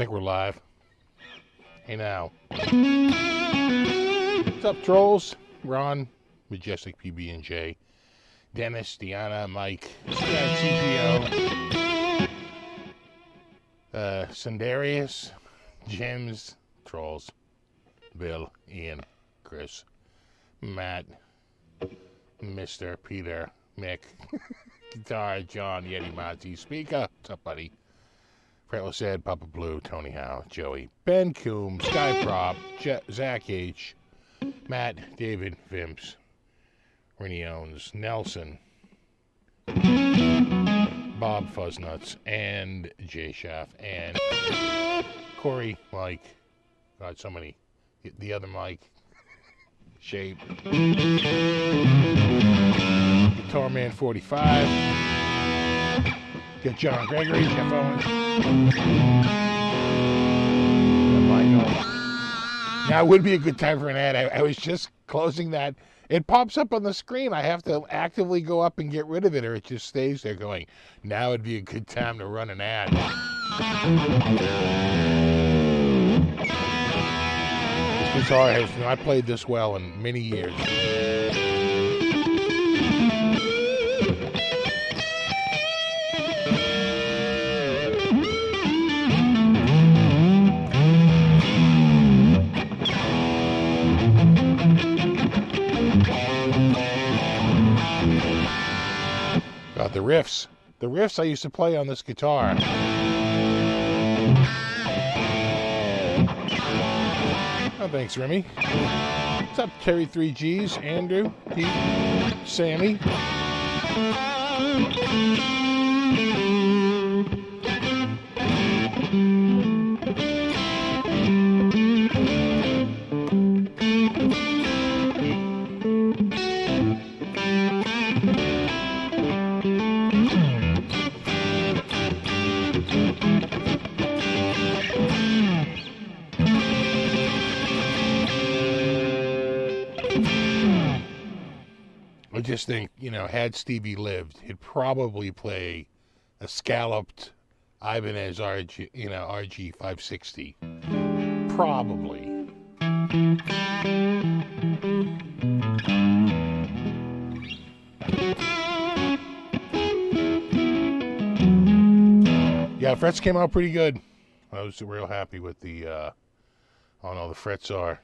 think we're live. Hey now. What's up, trolls? Ron, Majestic PB&J, Dennis, Deanna, Mike, CPO, Sandarius, Jims, trolls, Bill, Ian, Chris, Matt, Mr. Peter, Mick, Guitar, John, Yeti, Monty, Speaker. What's up, buddy? Fretless Ed, Papa Blue, Tony Howe, Joey, Ben Coombe, Sky Prop, Zach H, Matt, David, Vimps, Rennie Owens, Nelson, Bob Fuzznuts, and Jay Schaff, and Corey, Mike, God, so many, the other Mike, Shape, Guitar Man 45, got John Gregory, Jeff Owens, now it would be a good time for an ad. I was just closing that. It pops up on the screen. I have to actively go up and get rid of it, or it just stays there going, now would be a good time to run an ad. This guitar has not played this well in many years. God, the riffs I used to play on this guitar. Oh, thanks, Remy. What's up, Terry 3Gs, Andrew, Pete, Sammy? I just think, had Stevie lived, he'd probably play a scalloped Ibanez RG560. Probably. Yeah, frets came out pretty good. I was real happy with the, oh no, the frets are.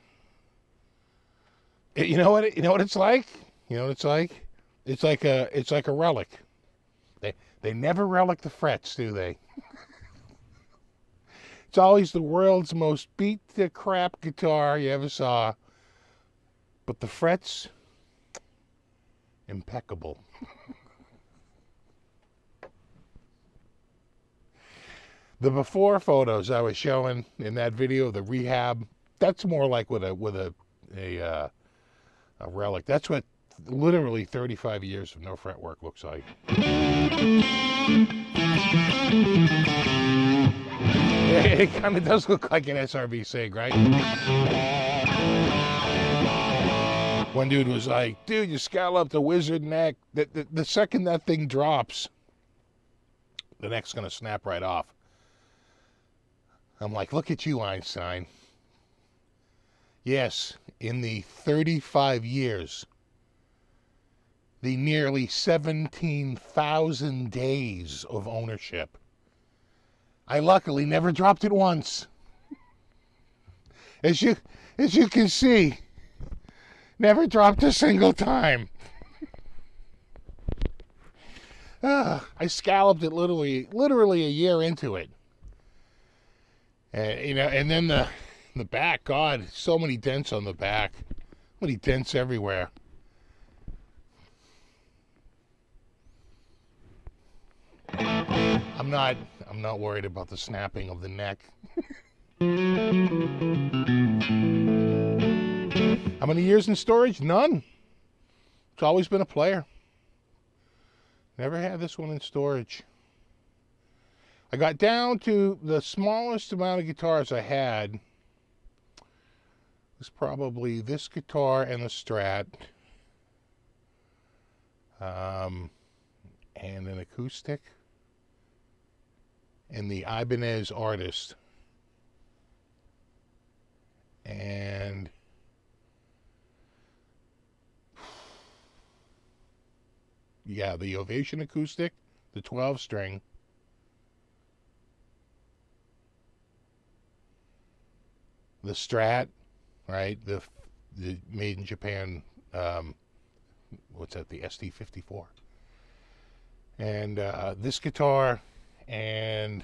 You know what it's like? You know what it's like? It's like a relic. They never relic the frets, do they? It's always the world's most beat to crap guitar you ever saw. But the frets, impeccable. The before photos I was showing in that video, the rehab, that's more like with a relic. That's what literally 35 years of no fretwork looks like. It kind of does look like an SRB SIG, right? One dude was like, dude, you scalloped the wizard neck. The second that thing drops, the neck's going to snap right off. I'm like, look at you, Einstein. Yes, in the 35 years, the nearly 17,000 days of ownership, I luckily never dropped it once. As you can see, never dropped a single time. I scalloped it literally a year into it. And then the back, God, so many dents on the back. So many dents everywhere. I'm not worried about the snapping of the neck. How many years in storage? None. It's always been a player. Never had this one in storage. I got down to the smallest amount of guitars I had was probably this guitar and the Strat. And an acoustic. And the Ibanez Artist. And yeah, the Ovation acoustic, the 12 string. The Strat, right? The made in Japan, what's that? The ST54. And this guitar, and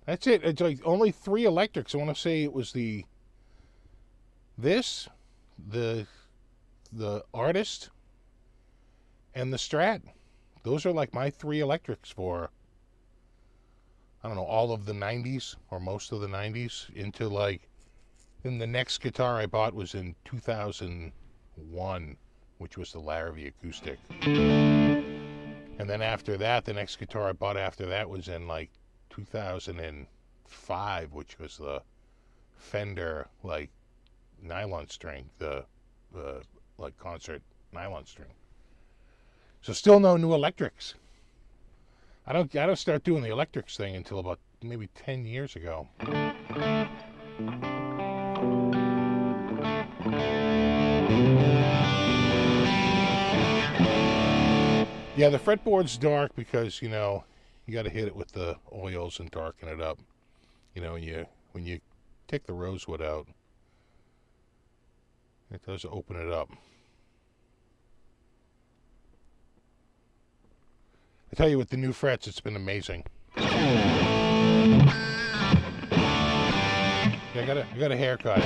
that's it. It's like only 3 electrics. I want to say it was the Artist, and the Strat. Those are like my 3 electrics for, I don't know, all of the 90s or most of the 90s into like, then the next guitar I bought was in 2001, which was the Larrivee acoustic. And then after that, the next guitar I bought after that was in like 2005, which was the Fender like nylon string, the like concert nylon string. So still no new electrics. I don't start doing the electrics thing until about maybe 10 years ago. Yeah, the fretboard's dark because, you know, you got to hit it with the oils and darken it up. You know, when you take the rosewood out, it does open it up. I tell you, with the new frets, it's been amazing. I got a haircut.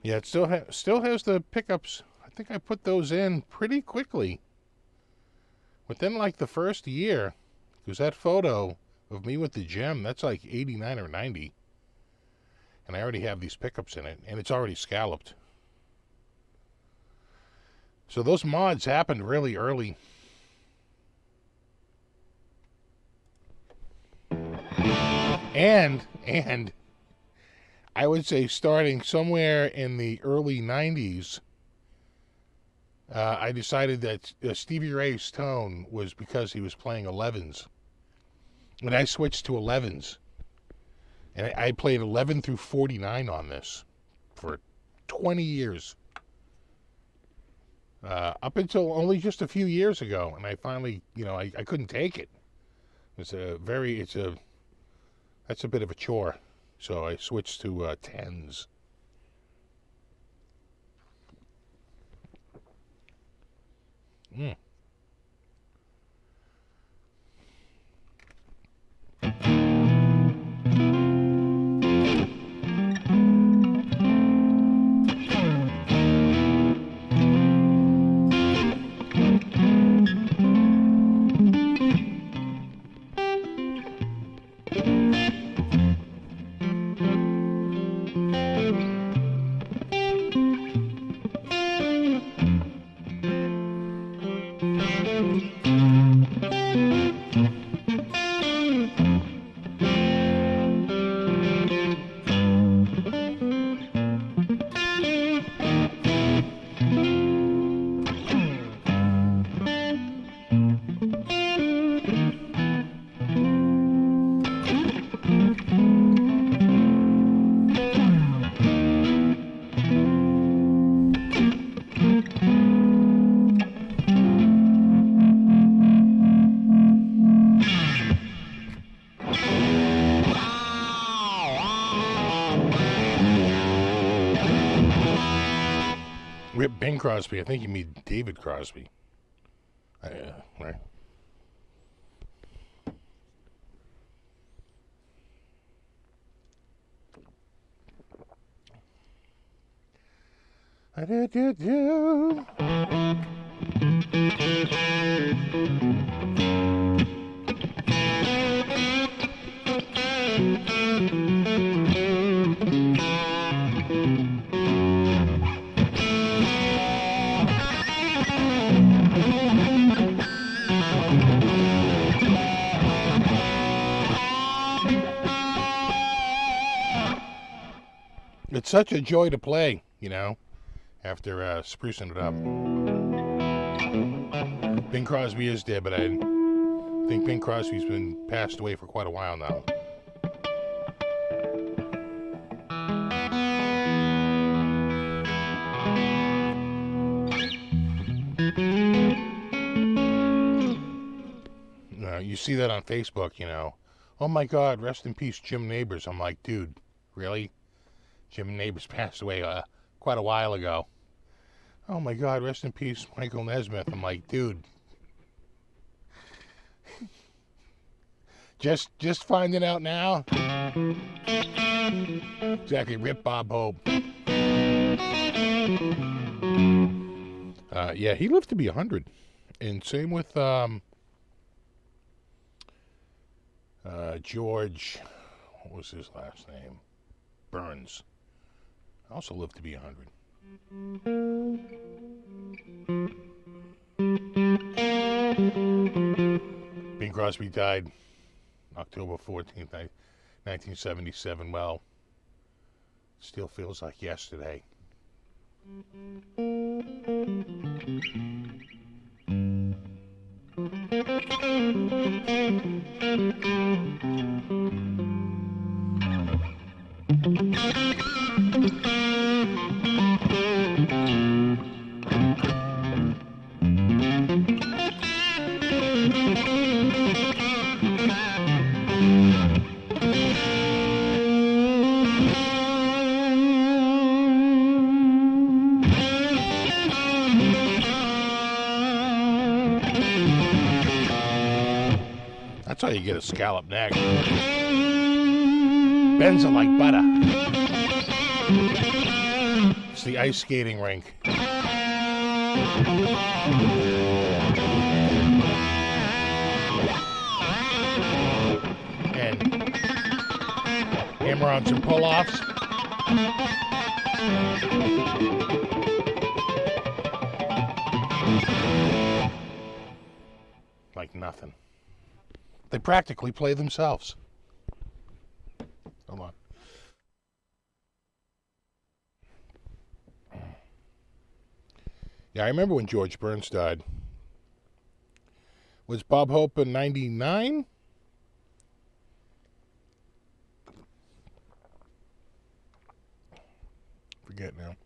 Yeah, it still has the pickups. I think I put those in pretty quickly. Within like the first year, because that photo of me with the gem, that's like 89 or 90. And I already have these pickups in it, and it's already scalloped. So those mods happened really early. And I would say starting somewhere in the early 90s, I decided that Stevie Ray's tone was because he was playing 11s. And I switched to 11s. And I played 11 through 49 on this for 20 years. Up until only just a few years ago. And I finally, you know, I couldn't take it. That's a bit of a chore. So I switched to 10s. Bing Crosby. I think you mean David Crosby. Right. such a joy to play, you know, after sprucing it up. Bing Crosby is dead, but I think Bing Crosby's been passed away for quite a while now. You see that on Facebook, you know. Oh my God, rest in peace, Jim Nabors. I'm like, dude, really? Jim Nabors passed away quite a while ago. Oh my God, rest in peace, Michael Nesmith. I'm like, dude. just finding out now? Exactly, rip Bob Hope. Yeah, he lived to be 100. And same with George, what was his last name? Burns. Also lived to be 100. Bing Crosby died October 14th, 1977. Well, still feels like yesterday. That's how you get a scallop neck. Bends it like butter. It's the ice skating rink. And hammer on some pull-offs. Like nothing. They practically play themselves. Hold on. Yeah, I remember when George Burns died. Was Bob Hope in 99? Forget now.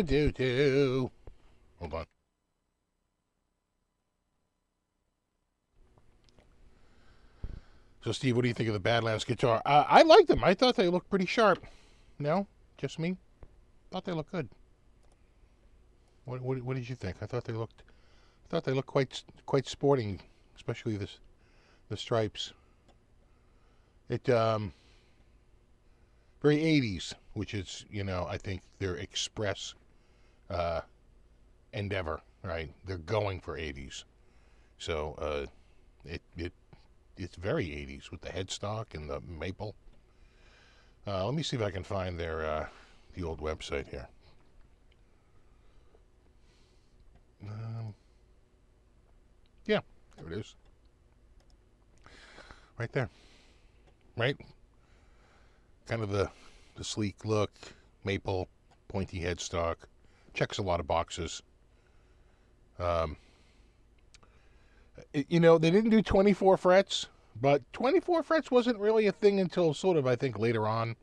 Do. Hold on. So, Steve, what do you think of the Badlands guitar? I liked them. I thought they looked pretty sharp. No? Just me? Thought they looked good. What did you think? I thought they looked quite sporting, especially the stripes. It very 80s, which is, you know, I think their express endeavor, right? They're going for 80s. So it's very 80s with the headstock and the maple. Let me see if I can find their the old website here. Yeah, there it is. Right there. Right? Kind of the sleek look, maple, pointy headstock. Checks a lot of boxes. You know, they didn't do 24 frets, but 24 frets wasn't really a thing until sort of, I think, later on.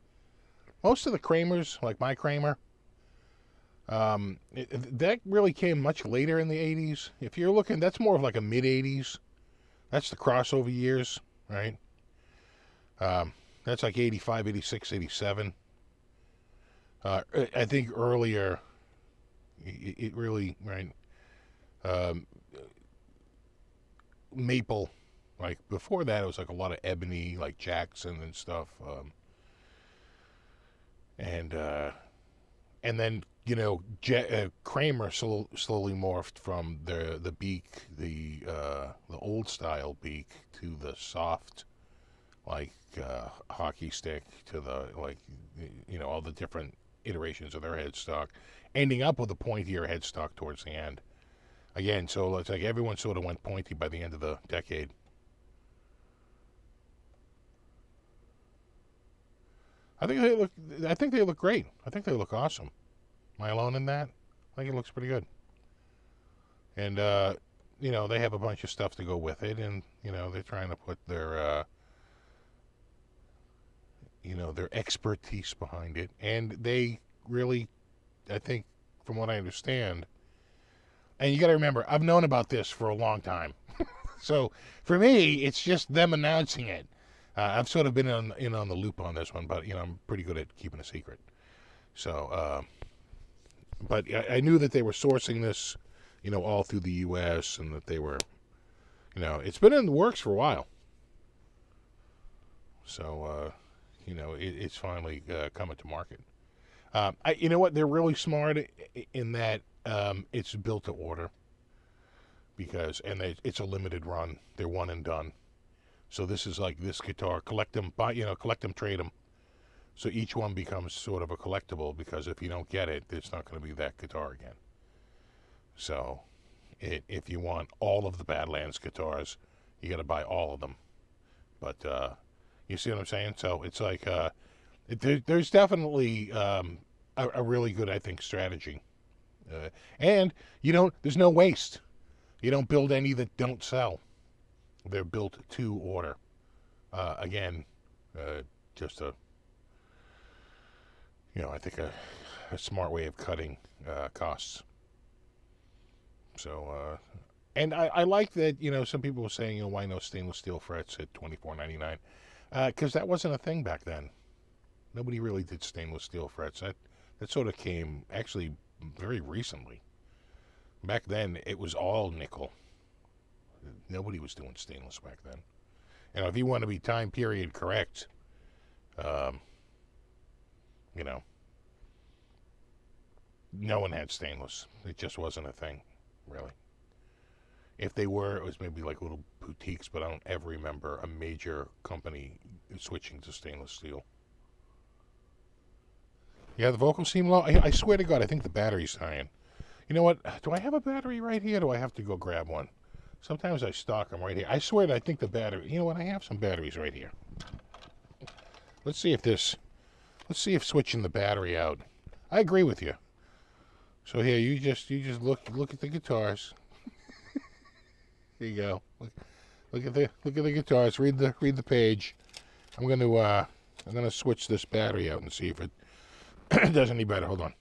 Most of the Kramers, like my Kramer, that really came much later in the 80s. If you're looking, that's more of like a mid-80s. That's the crossover years, right? That's like 85, 86, 87. I think earlier, it really, right, maple, like before that it was like a lot of ebony, like Jackson and stuff, and then you know, Kramer slowly morphed from the beak, the old style beak, to the soft, like hockey stick, to the, like, you know, all the different iterations of their headstock, ending up with a pointier headstock towards the end. Again, so it's like everyone sort of went pointy by the end of the decade. I think they look great. I think they look awesome. Am I alone in that? I think it looks pretty good. And you know, they have a bunch of stuff to go with it, and you know, they're trying to put their you know, their expertise behind it, and they really, I think, from what I understand, and you got to remember, I've known about this for a long time. So for me, it's just them announcing it. I've sort of been in on the loop on this one, but you know, I'm pretty good at keeping a secret. So, but I knew that they were sourcing this, you know, all through the U.S., and that they were, you know, it's been in the works for a while. So, you know, it's finally coming to market. You know what? They're really smart in that it's built to order, because it's a limited run. They're one and done. So this is like this guitar, collect them, buy, you know, collect them, trade them. So each one becomes sort of a collectible, because if you don't get it, it's not going to be that guitar again. So if you want all of the Badlands guitars, you got to buy all of them. But you see what I'm saying? So it's like there's definitely a really good, I think, strategy. And there's no waste. You don't build any that don't sell. They're built to order. Again, just a, you know, I think a smart way of cutting costs. So, and I like that, you know, some people were saying, you know, why no stainless steel frets at $24.99? Because that wasn't a thing back then. Nobody really did stainless steel frets. That sort of came actually very recently. Back then, it was all nickel. Nobody was doing stainless back then. And if you want to be time period correct, you know, no one had stainless. It just wasn't a thing, really. If they were, it was maybe like little boutiques, but I don't ever remember a major company switching to stainless steel. Yeah, the vocals seem low. I swear to God, I think the battery's dying. You know what? Do I have a battery right here, or do I have to go grab one? Sometimes I stock them right here. I swear that I think the battery... You know what? I have some batteries right here. Let's see if switching the battery out... I agree with you. So here, you just look at the guitars. There you go. Look at the guitars. Read the page. I'm gonna switch this battery out and see if it does any better. Hold on.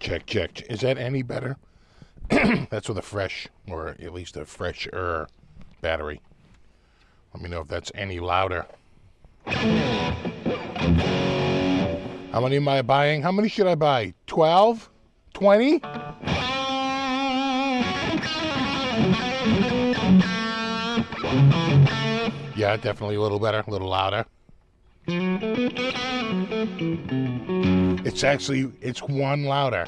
Check. Is that any better? That's with a fresh, or at least a fresher battery. Let me know if that's any louder. How many am I buying? How many should I buy? 12? 20? Yeah, definitely a little better, a little louder. It's one louder.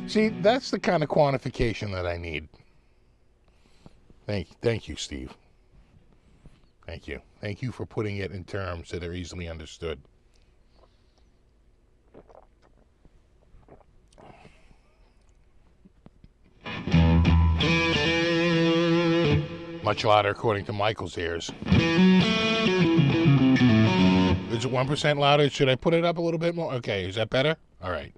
See, that's the kind of quantification that I need. Thank you, Steve. Thank you. Thank you for putting it in terms that are easily understood. Much louder according to Michael's ears. Is it 1% louder? Should I put it up a little bit more? Okay, is that better? All right.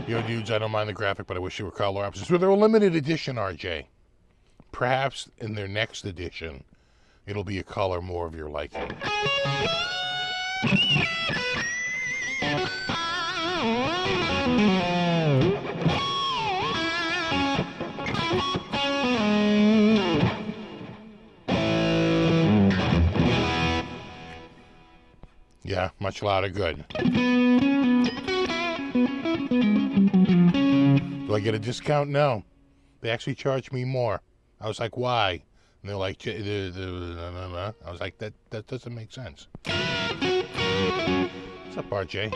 Yo, dudes, I don't mind the graphic, but I wish there were color options. So they're a limited edition, RJ. Perhaps in their next edition, it'll be a color more of your liking. Yeah, much louder, good. Do I get a discount? No. They actually charged me more. I was like, why? And they're like, I was like, that doesn't make sense. What's up, RJ?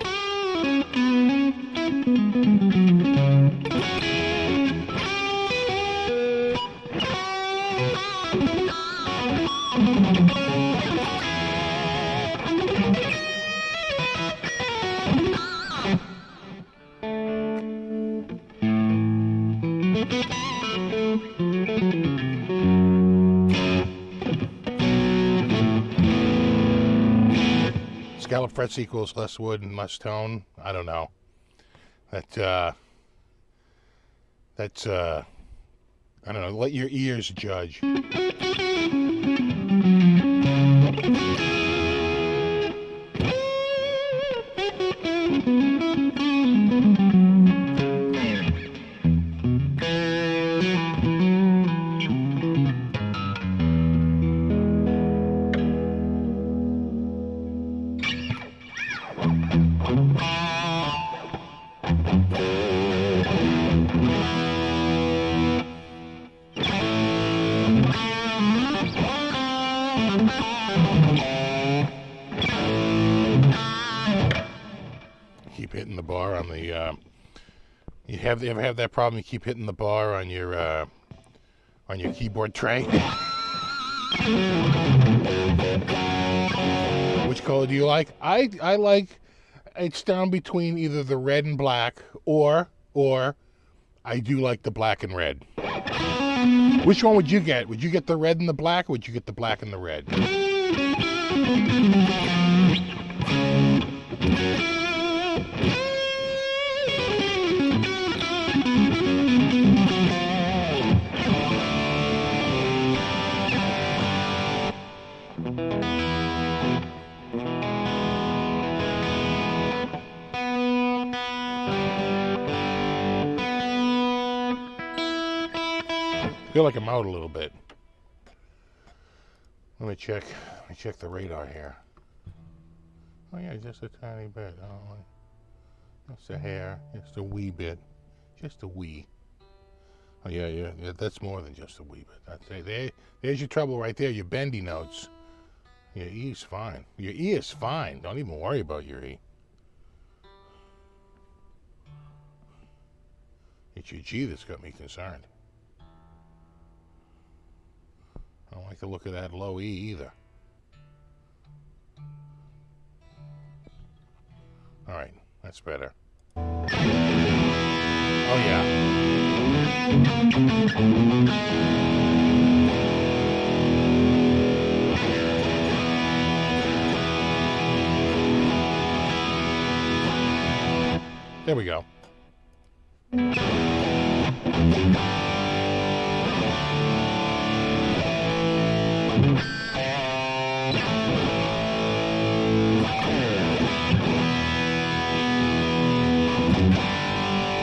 Scallop frets equals less wood and less tone. I don't know. That's I don't know. Let your ears judge. Keep hitting the bar on the you ever have that problem? You keep hitting the bar on your keyboard tray. Which color do you like? I like, it's down between either the red and black or I do like the black and red. Which one would you get? Would you get the red and the black, or would you get the black and the red? I feel like I'm out a little bit. Let me check the radar here. Oh yeah, just a tiny bit. Oh, just a hair, just a wee bit, just a wee. Oh yeah, that's more than just a wee bit. I'd say there's your trouble right there. Your bendy notes. Your E's fine. Your E is fine. Don't even worry about your E. It's your G that's got me concerned. I don't like the look of that low E either. All right, that's better. Oh yeah. There we go.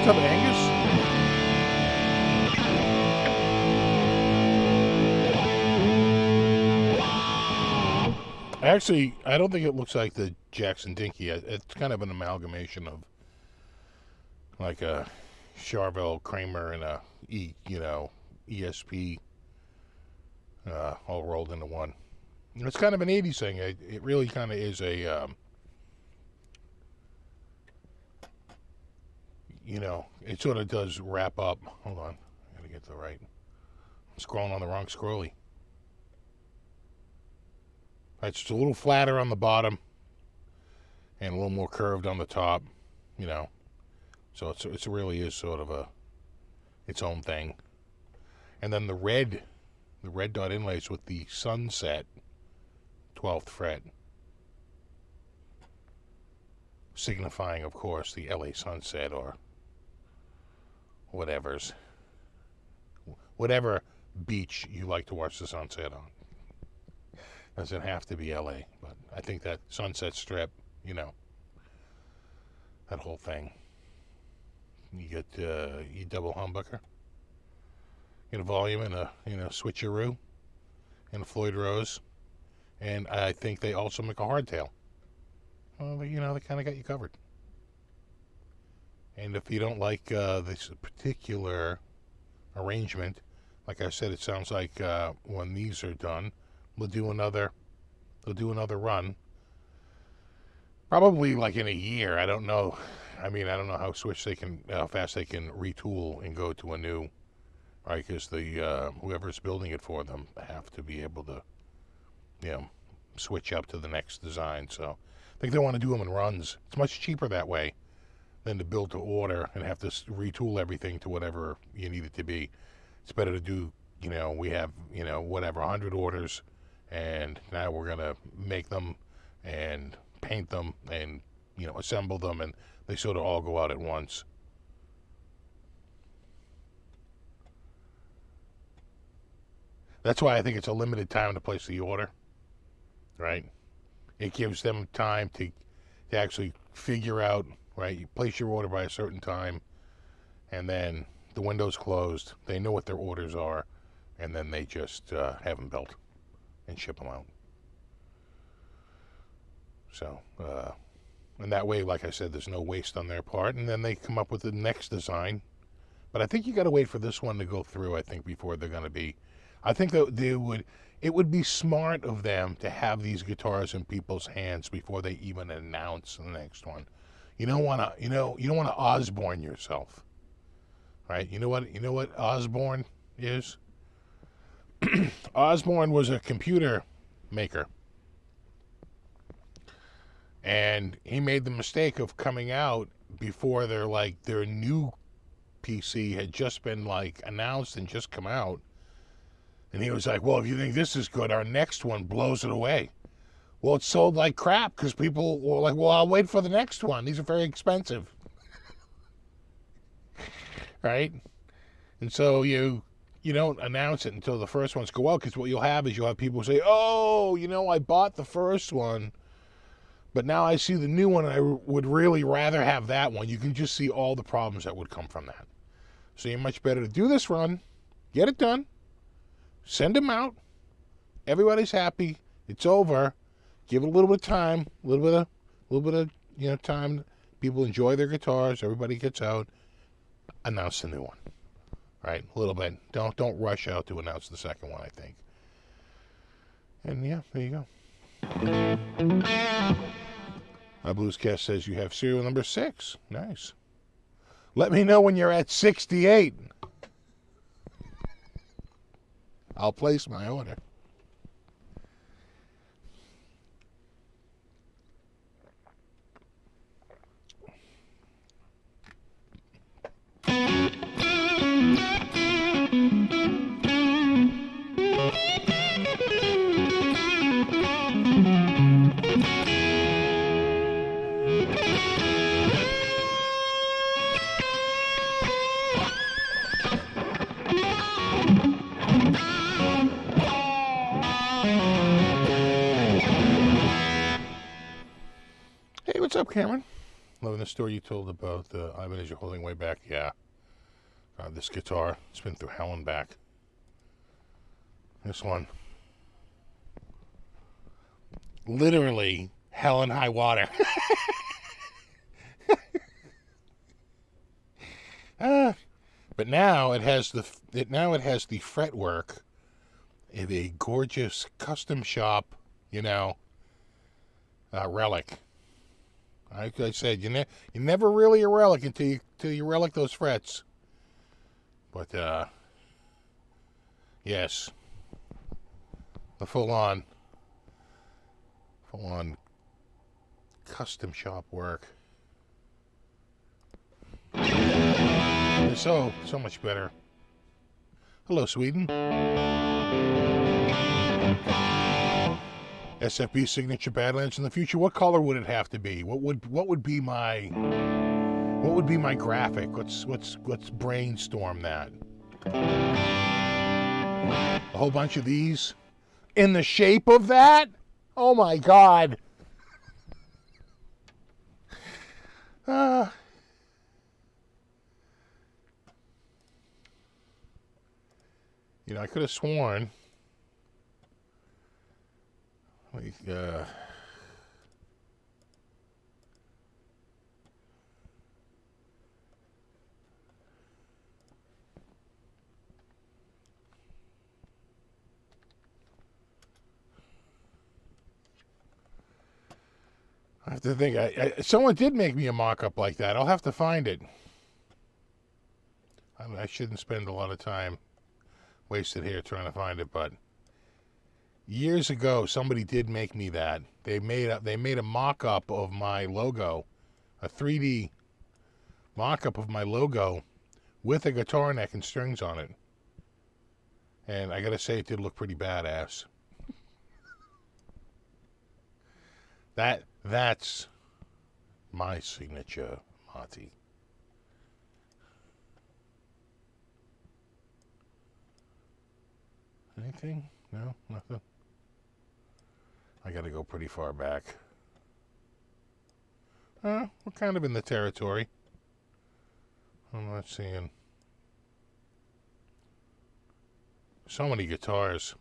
What's up, Angus? Actually, I don't think it looks like the Jackson Dinky. It's kind of an amalgamation of like a Charvel Kramer and a ESP all rolled into one. It's kind of an 80s thing. It really kind of is a it sort of does wrap up. Hold on, I gotta get the right. I'm scrolling on the wrong scrolly. It's just a little flatter on the bottom and a little more curved on the top, So it really is sort of its own thing. And then the red the red dot inlays with the sunset 12th fret, signifying, of course, the LA sunset or whatever beach you like to watch the sunset on. Doesn't have to be LA, but I think that Sunset Strip, you know, that whole thing. You get you double humbucker, get a volume and a switcheroo, and a Floyd Rose, and I think they also make a hardtail. Well, they kind of got you covered. And if you don't like this particular arrangement, like I said, it sounds like when these are done, they'll do another run. Probably like in a year. I don't know. I mean, I don't know how fast they can retool and go to a new, right? Because the whoever's building it for them have to be able to, switch up to the next design. So I think they want to do them in runs. It's much cheaper that way than to build to order and have to retool everything to whatever you need it to be. It's better to do, we have, whatever, 100 orders, and now we're going to make them and paint them and, assemble them, and they sort of all go out at once. That's why I think it's a limited time to place the order, right? It gives them time to actually figure out, right? You place your order by a certain time, and then the window's closed. They know what their orders are, and then they just have them built and ship them out. So, and that way, like I said, there's no waste on their part, and then they come up with the next design. But I think you got to wait for this one to go through, I think, before they're going to be. I think that it would be smart of them to have these guitars in people's hands before they even announce the next one. You don't want to Osborne yourself, right? You know what Osborne is? Osborne was a computer maker, and he made the mistake of coming out before their new PC had just been announced and just come out. And he was like, well, if you think this is good, our next one blows it away. Well, it sold like crap because people were like, well, I'll wait for the next one. These are very expensive. Right? And so you don't announce it until the first ones go out, because what you'll have people say, oh, I bought the first one, but now I see the new one and I would really rather have that one. You can just see all the problems that would come from that. So you're much better to do this run, get it done, send them out, everybody's happy, it's over, give it a little bit of time, a little bit of time, people enjoy their guitars, everybody gets out, announce the new one, right? A little bit. Don't rush out to announce the second one, I think. And yeah, there you go. Bluescast says you have serial number 6. Nice. Let me know when you're at 68. I'll place my order. Hey, what's up, Cameron? Loving the story you told about the Ibanez you're holding way back. Yeah. This guitar, it's been through hell and back. This one. Literally hell and high water. But now it has the fretwork of a gorgeous custom shop, relic. Like I said, you're never really a relic until you relic those frets. But yes, the full-on custom shop work. It's so much better Hello, Sweden. SFB signature Badlands in the future. What color would it have to be? What would be my graphic? Let's brainstorm that. A whole bunch of these in the shape of that? Oh my God. You know, I could have sworn. I have to think. Someone did make me a mock-up like that. I'll have to find it. I shouldn't spend a lot of time wasted here trying to find it, but years ago somebody did make me that. They made a mock-up of my logo, a 3D mock-up of my logo with a guitar neck and strings on it. And I gotta say, it did look pretty badass. That's my signature, Marty. Anything? No, nothing. I gotta go pretty far back. We're kind of in the territory. I'm not seeing so many guitars.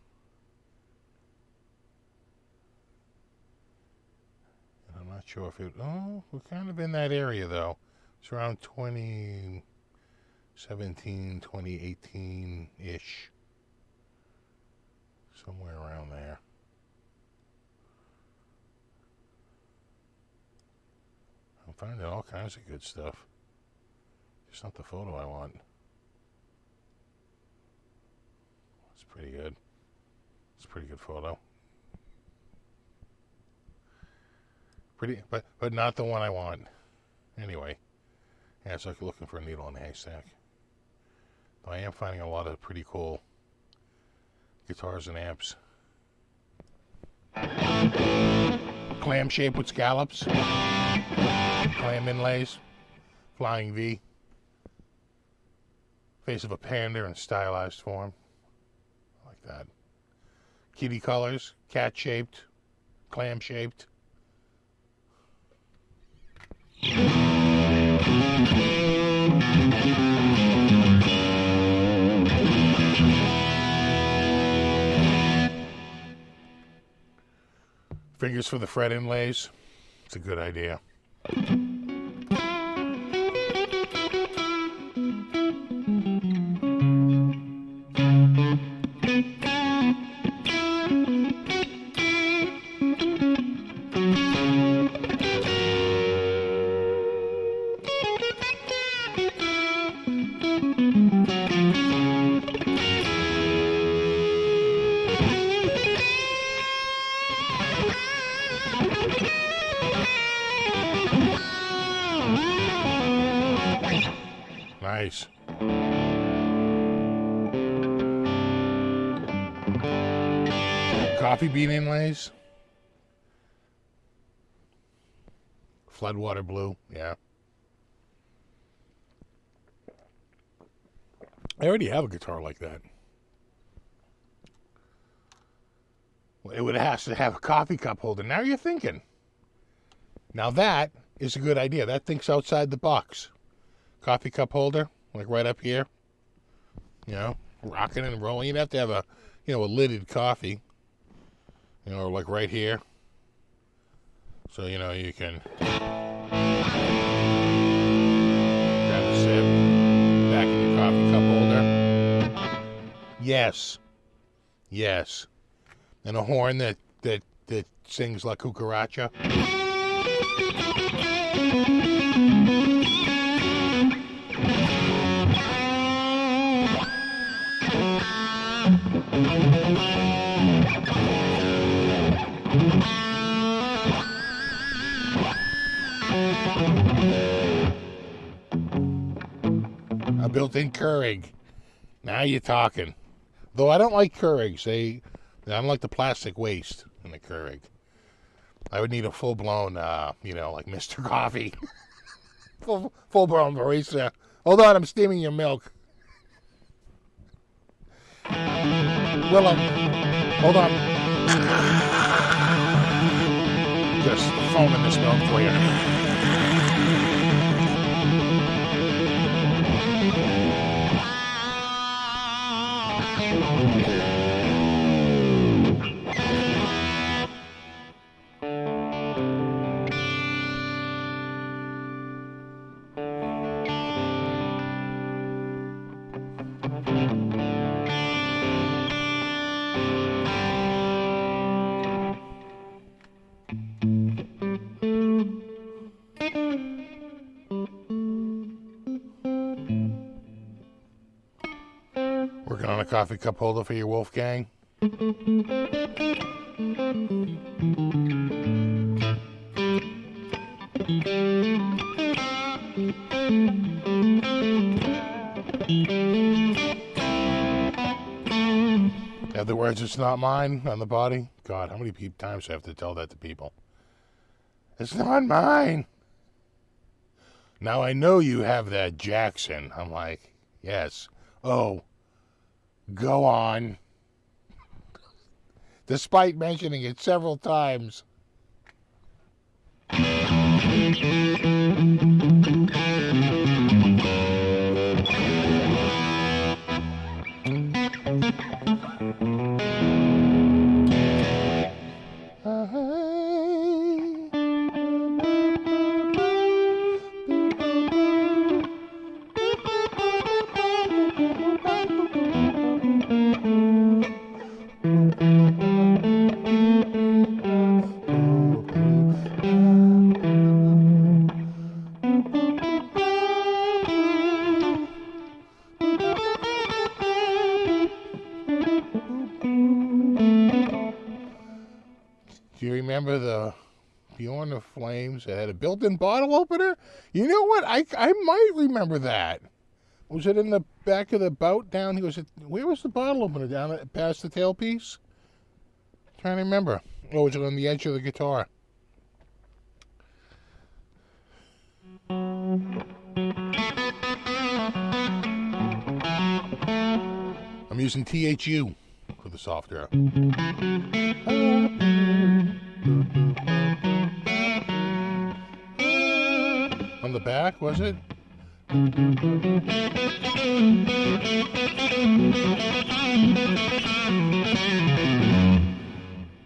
And I'm not sure if it... Oh, we're kind of in that area, though. It's around 2017, 2018-ish. Somewhere around there. I'm finding all kinds of good stuff. Just not the photo I want. It's pretty good. It's a pretty good photo. Pretty, but not the one I want. Anyway, yeah, it's like looking for a needle in a haystack. Though I am finding a lot of pretty cool guitars and amps. Clam shape with scallops. Clam inlays. Flying V. Face of a panda in stylized form. I like that. Kitty colors. Cat shaped. Clam shaped. Fingers for the fret inlays. It's a good idea. Nice. Coffee bean inlays. Floodwater blue, yeah. I already have a guitar like that. It would have to have a coffee cup holder. Now you're thinking. Now that is a good idea. That thinks outside the box. Coffee cup holder, like right up here. You know, rocking and rolling. You'd have to have a, you know, a lidded coffee. You know, like right here. So, you know, you can grab a sip, back in your coffee cup holder. Yes. Yes. And a horn that sings La Cucaracha. A built-in Keurig. Now you're talking. Though I don't like Keurigs. I don't like the plastic waste in the Keurig. I would need a full-blown, you know, like Mr. Coffee. Full-blown barista. Hold on, I'm steaming your milk. Willem, hold on. Just foaming this milk for you. Working on a coffee cup holder for your Wolfgang. Have the words "it's not mine" on the body? God, how many times do I have to tell that to people? It's not mine. Now I know you have that Jackson. I'm like, yes. Oh, go on. Despite mentioning it several times. Do you remember the Beyond the Flames that had a built-in bottle opener? You know what? I might remember that. Was it in the back of the boat down here? Where was the bottle opener? Down past the tailpiece? I'm trying to remember. Or was it on the edge of the guitar? I'm using THU for the software. On the back, was it?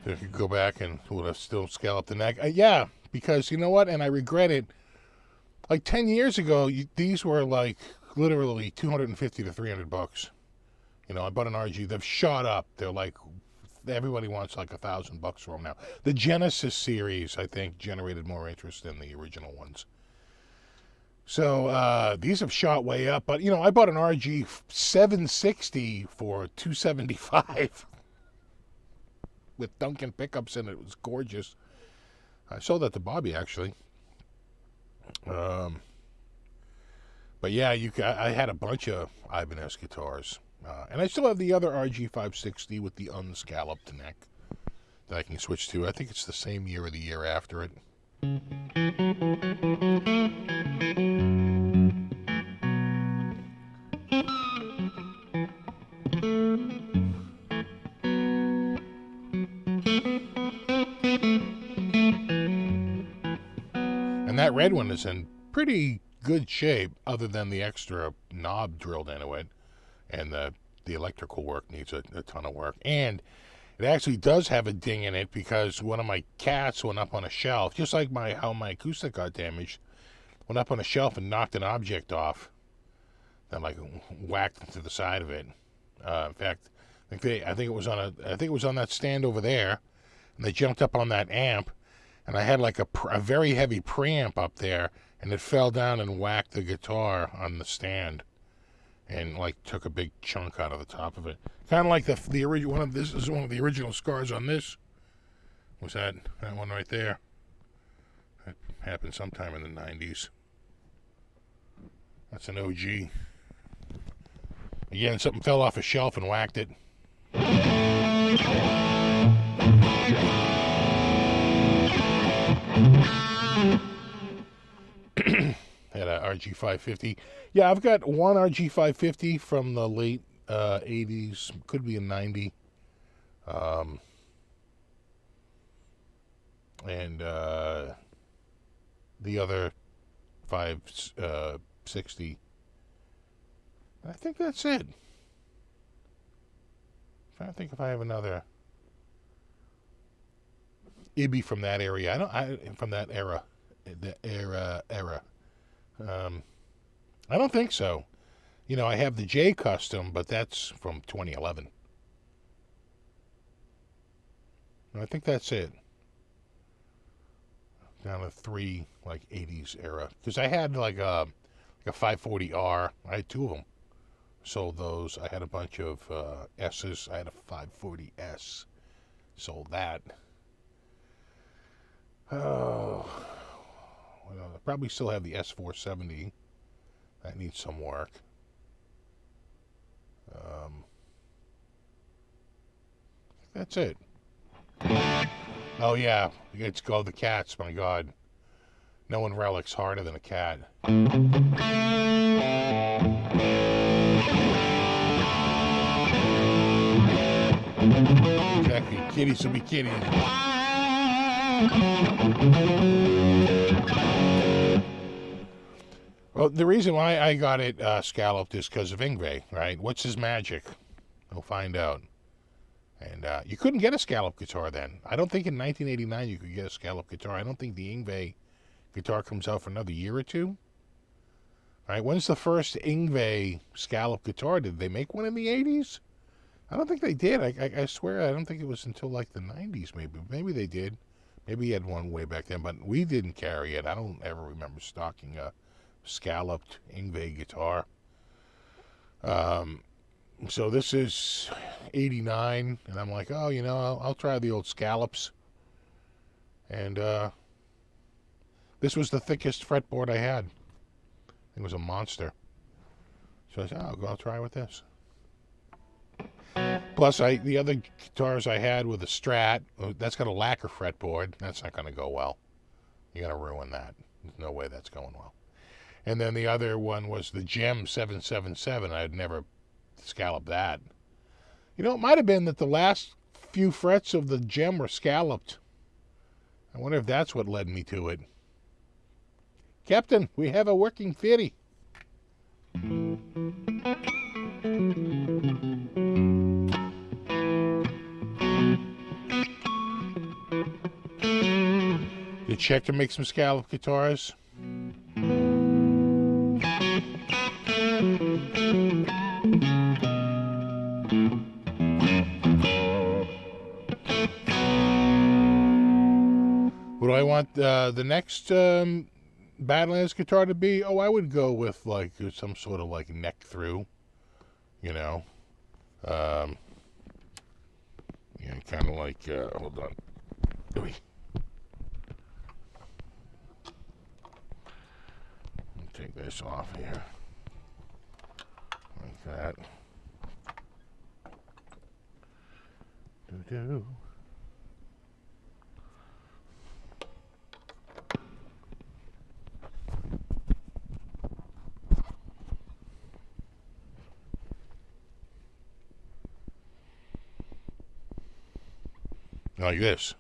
If I could go back and would have still scalloped the neck. Yeah, because you know what? And I regret it. Like 10 years ago, these were like literally $250 to $300. You know, I bought an RG. They've shot up. They're like, everybody wants like $1,000 for them now. The Genesis series, I think, generated more interest than the original ones. So these have shot way up. But, you know, I bought an RG560 for $275 with Duncan pickups in it. It was gorgeous. I sold that to Bobby, actually. But yeah, I had a bunch of Ibanez guitars. And I still have the other RG560 with the unscalloped neck that I can switch to. I think it's the same year or the year after it. And that red one is in pretty good shape, other than the extra knob drilled into it. And the electrical work needs a ton of work. And it actually does have a ding in it because one of my cats went up on a shelf, just like how my acoustic got damaged, went up on a shelf and knocked an object off. Then like whacked into the side of it. In fact, I think it was on that stand over there, and they jumped up on that amp, and I had like a very heavy preamp up there, and it fell down and whacked the guitar on the stand. And like took a big chunk out of the top of it, kind of like the original one. This is one of the original scars on this. Was that one right there? That happened sometime in the 90s. That's an OG. Again, something fell off a shelf and whacked it. Had a RG550. Yeah, I've got one RG550 from the late 80s. Could be a 90. And the other 560. I think that's it. I'm trying to think if I have another Ibby from that area. From that era. I don't think so. You know, I have the J Custom, but that's from 2011. I think that's it. Down to 3 like 80s era, because I had like a 540R. I had 2 of them. Sold those. I had a bunch of S's. I had a 540S. Sold that. Oh, well, I probably still have the S470. That needs some work. That's it. Oh yeah, it's called the cats. My God, no one relics harder than a cat. Exactly, kitties will be kitties. Well, the reason why I got it scalloped is because of Yngwie, right? What's his magic? We'll find out. And you couldn't get a scallop guitar then. I don't think in 1989 you could get a scallop guitar. I don't think the Yngwie guitar comes out for another year or two. All right, when's the first Yngwie scallop guitar? Did they make one in the 80s? I don't think they did. I swear I don't think it was until like the 90s maybe. Maybe they did. Maybe he had one way back then, but we didn't carry it. I don't ever remember stocking a scalloped Yngwie guitar. So this is 89, and I'm like, oh, you know, I'll try the old scallops. And this was the thickest fretboard I had. It was a monster. So I said, oh, I'll try with this. Plus, the other guitars I had with a Strat, that's got a lacquer fretboard. That's not going to go well. You're going to ruin that. There's no way that's going well. And then the other one was the Gem 777. I'd never scalloped that. You know, it might have been that the last few frets of the Gem were scalloped. I wonder if that's what led me to it. Captain, we have a working theory. You check to make some scallop guitars? What do I want the next Badlands guitar to be? Oh, I would go with like some sort of like neck through, you know. Yeah, kind of like, hold on. Take this off here. Like that. Do-do. Like this.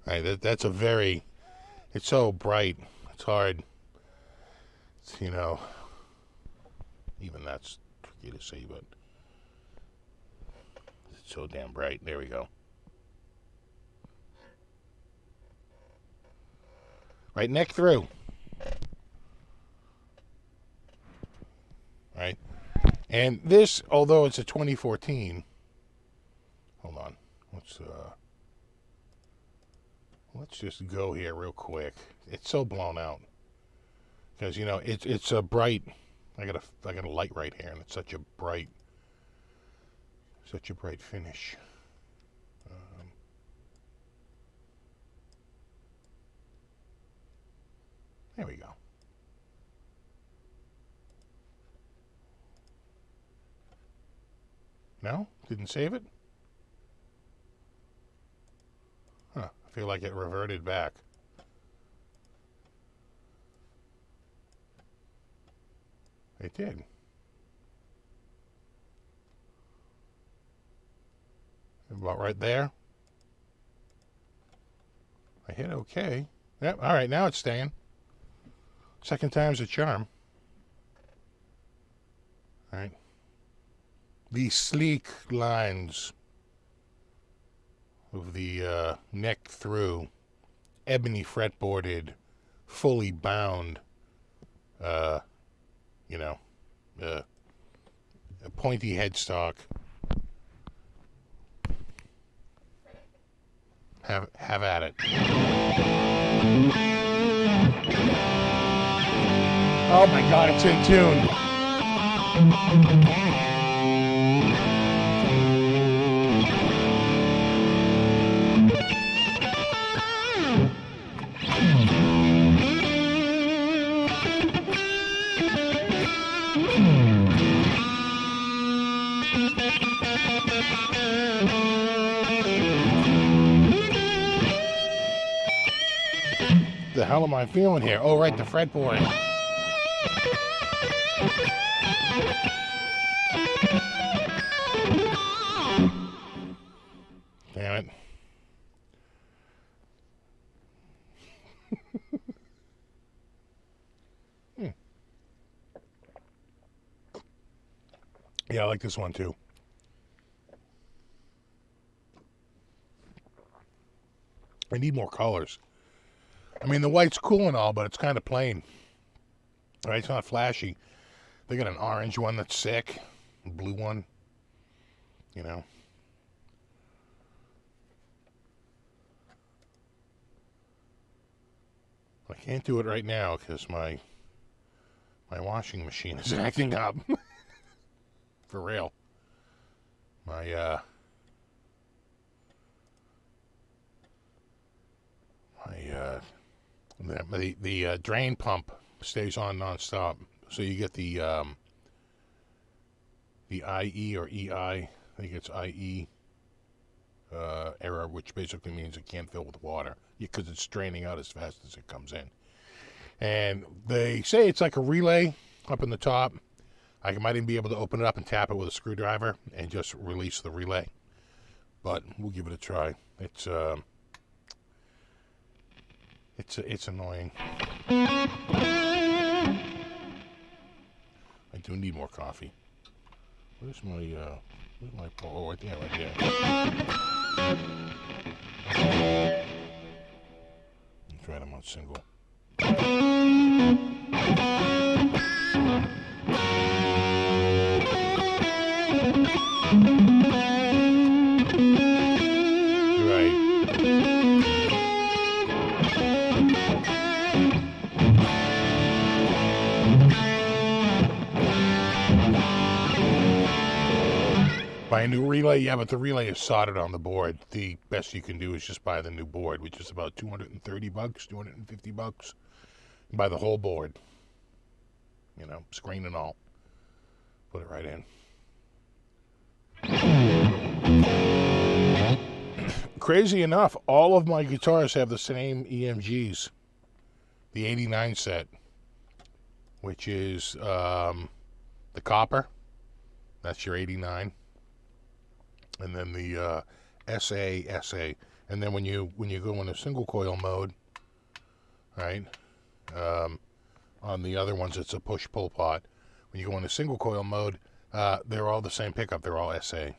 Right, that's a very, it's so bright. It's hard. It's, you know, even that's tricky to see, but it's so damn bright. There we go. Right, neck through. Right. And this, although it's a 2014, hold on. Let's just go here real quick. It's so blown out because you know it's a bright. I got a light right here, and it's such a bright finish. There we go. No? Didn't save it? Huh. I feel like it reverted back. It did. About right there. I hit OK. Yep, all right, now it's staying. Second time's a charm. All right. The sleek lines of the neck through, ebony fretboarded, fully bound, you know, a pointy headstock. Have at it. Oh my God, it's in tune. The hell am I feeling here? Oh, right, the fretboard. Damn it. Yeah, I like this one too. I need more colors. I mean, the white's cool and all, but it's kind of plain. Right? It's not flashy. They got an orange one that's sick. A blue one. You know. I can't do it right now because my washing machine is acting up. For real. The drain pump stays on nonstop, so you get the IE or EI. I think it's IE error, which basically means it can't fill with water because it's draining out as fast as it comes in. And they say it's like a relay up in the top. I might even be able to open it up and tap it with a screwdriver and just release the relay. But we'll give it a try. It's annoying. I do need more coffee. Where's my oh, right there, right there. That's right, I'm on single. Buy a new relay? Yeah, but the relay is soldered on the board. The best you can do is just buy the new board, which is about $230, $250. Buy the whole board. You know, screen and all. Put it right in. Crazy enough, all of my guitars have the same EMGs. The 89 set, which is the copper. That's your 89. And then the SA, and then when you go into single coil mode, right? On the other ones, it's a push-pull pot. When you go into single coil mode, they're all the same pickup. They're all SA.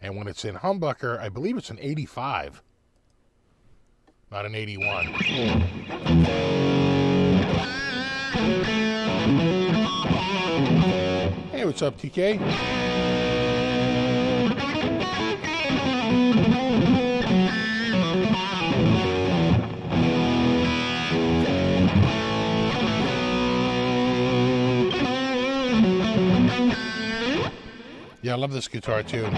And when it's in humbucker, I believe it's an 85, not an 81. Hey, what's up, TK? Yeah, I love this guitar too.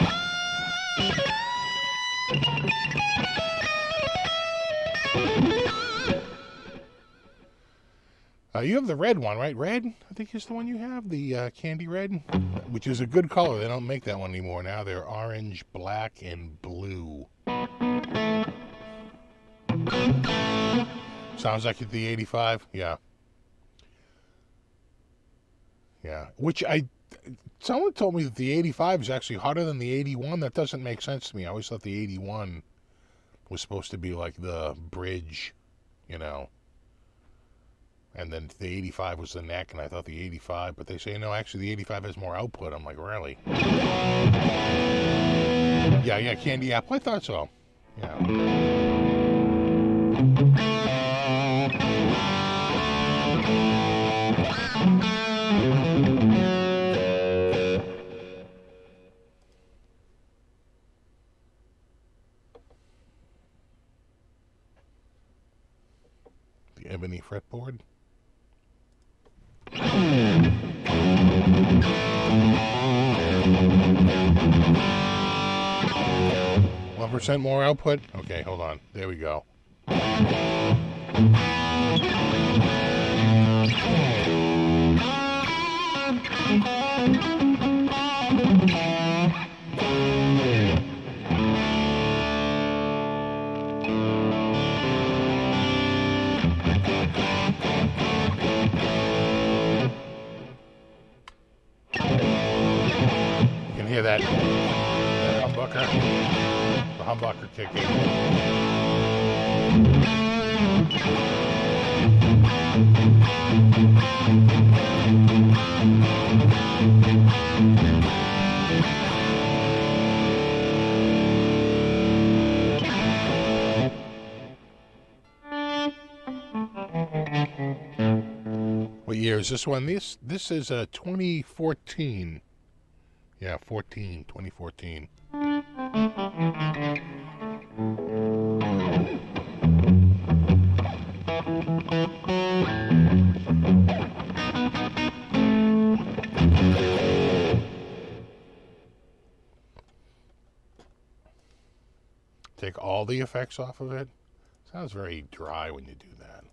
You have the red one, right? Red, I think is the one you have, the candy red, which is a good color. They don't make that one anymore. Now they're orange, black, and blue. Sounds like it's the 85. Yeah. Yeah. Which someone told me that the 85 is actually harder than the 81. That doesn't make sense to me. I always thought the 81 was supposed to be like the bridge, you know. And then the 85 was the neck, and I thought the 85, but they say, no, actually the 85 has more output. I'm like, really? Yeah, candy apple. I thought so. Yeah. The ebony fretboard. 1% more output. Okay, hold on. There we go. Hear that humbucker, the humbucker kicking. What year is this one? This is a 2014. Yeah, 2014. Take all the effects off of it. Sounds very dry when you do that.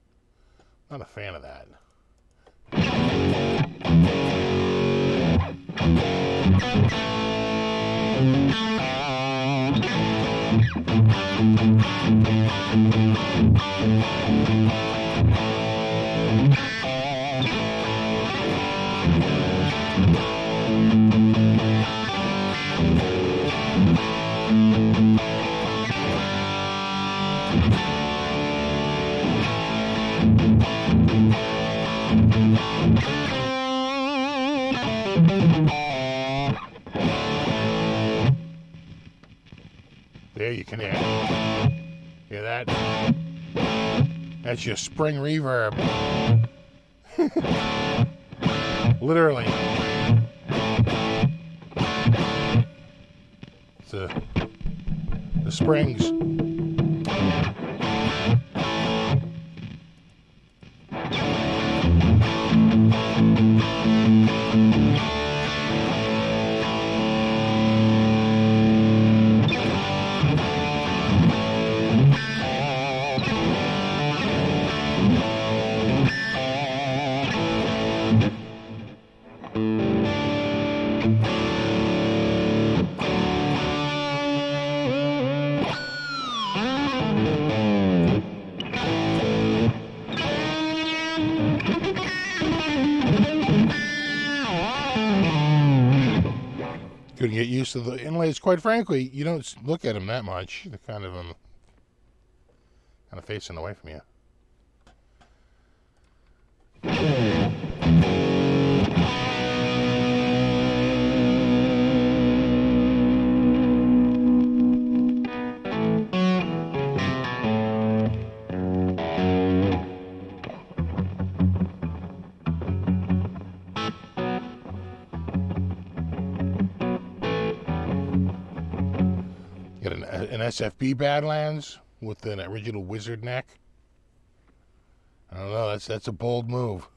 Not a fan of that. There you can hear that? That's your spring reverb. Literally. It's the springs. Couldn't get used to the inlays. Quite frankly, you don't look at them that much. They're kind of facing away from you. An SFB Badlands with an original wizard neck. I don't know, that's a bold move.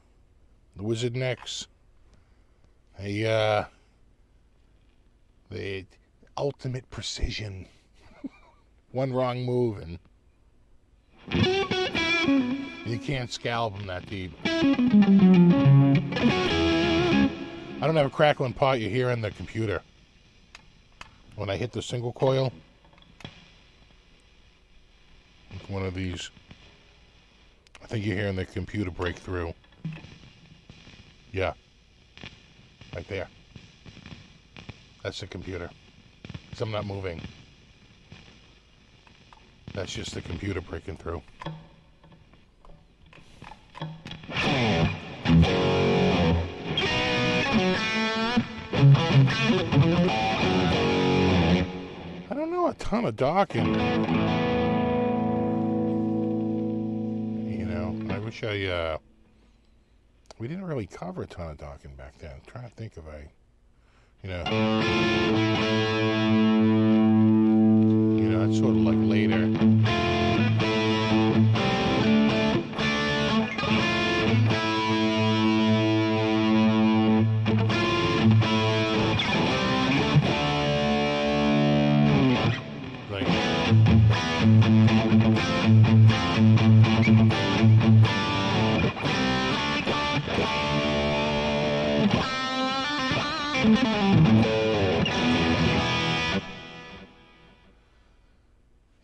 The wizard necks. The ultimate precision. One wrong move and You can't scallop them that deep. I don't have a crackling pot you hear in the computer. When I hit the single coil, it's one of these. I think you're hearing the computer break through. Yeah. Right there. That's the computer. So I'm not moving. That's just the computer breaking through. I don't know a ton of docking. You know, I wish we didn't really cover a ton of docking back then. I'm trying to think if that's sort of like later.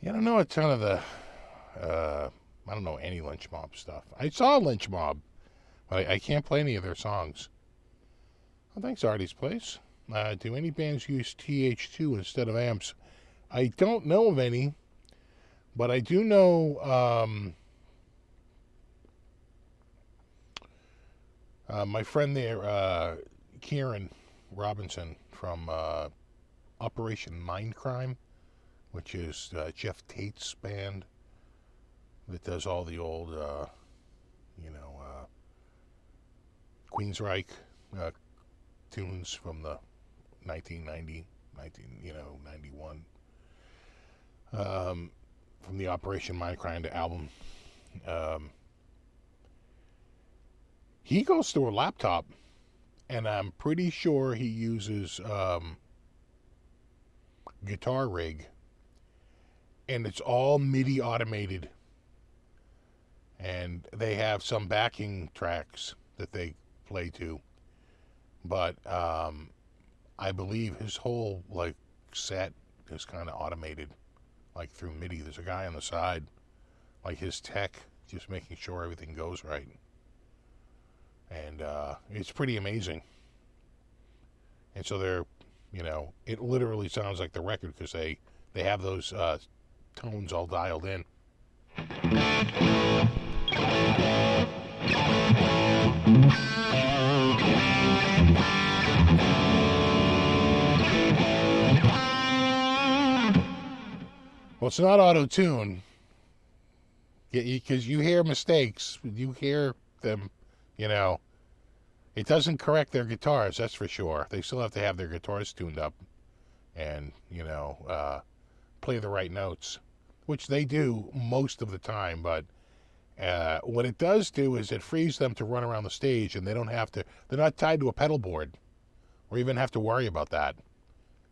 Yeah, I don't know a ton of the, I don't know any Lynch Mob stuff. I saw Lynch Mob, but I can't play any of their songs. Well, thanks, Artie's Place. Do any bands use TH2 instead of amps? I don't know of any, but I do know my friend there, Kieran Robinson from Operation Mindcrime, which is Jeff Tate's band that does all the old, Queensryche tunes from the 91, from the Operation Mindcrime album. He goes through a laptop, and I'm pretty sure he uses Guitar Rig, and it's all MIDI automated, and they have some backing tracks that they play to, but I believe his whole set is kind of automated, through MIDI. There's a guy on the side, his tech, just making sure everything goes right. And it's pretty amazing. And so they're, it literally sounds like the record because they have those tones all dialed in. Well, it's not auto-tune, because you hear mistakes. You hear them, It doesn't correct their guitars, that's for sure. They still have to have their guitars tuned up and, play the right notes, which they do most of the time. But what it does do is it frees them to run around the stage, and they don't have to, they're not tied to a pedal board or even have to worry about that.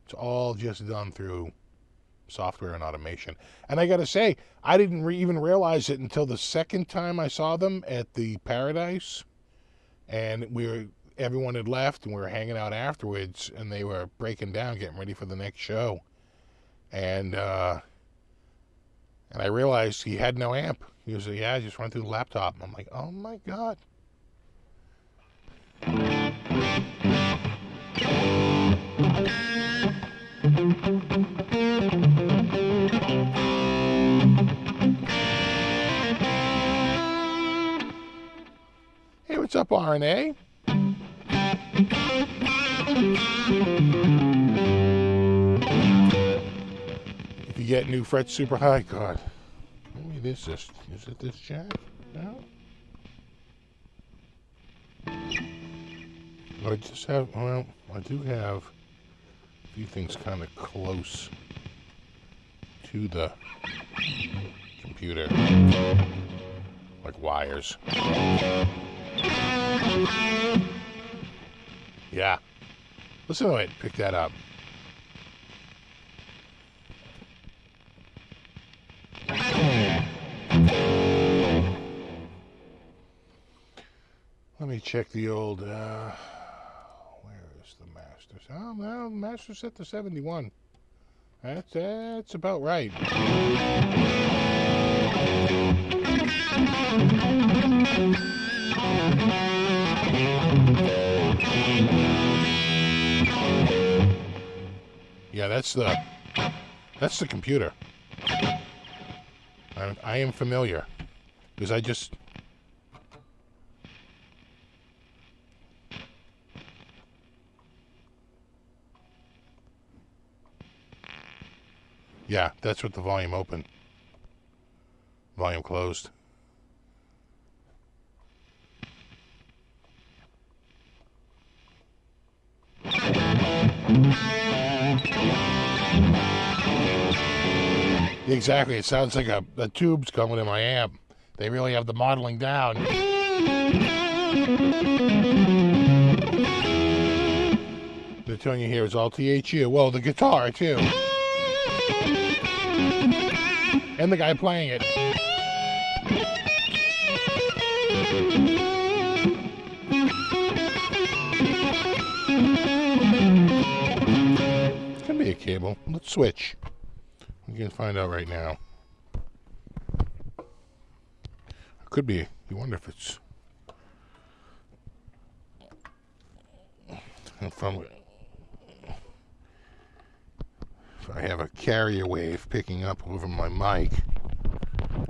It's all just done through software and automation. And I got to say, I didn't even realize it until the second time I saw them at the Paradise. And everyone had left, and we were hanging out afterwards, and they were breaking down, getting ready for the next show. And I realized he had no amp. He was like, yeah, just run through the laptop. And I'm like, oh my God. Hey, what's up, RNA? If you get new fret super high, God. Maybe is it this jack? No? I do have a few things kind of close to the computer, like wires. Yeah. Listen to it. Pick that up. me check the old, where is the Masters? Oh, well, the Masters set to 71. That's about right. Yeah, that's the computer. I am familiar because I just. Yeah, that's what the volume open. Volume closed. Exactly, it sounds like a tube's coming in my amp. They really have the modeling down. The tone you hear is all THU. Well, the guitar, too. And the guy playing it. It's gonna be a cable. Let's switch. We can find out right now. It could be. You wonder if it's if I have a carrier wave picking up over my mic,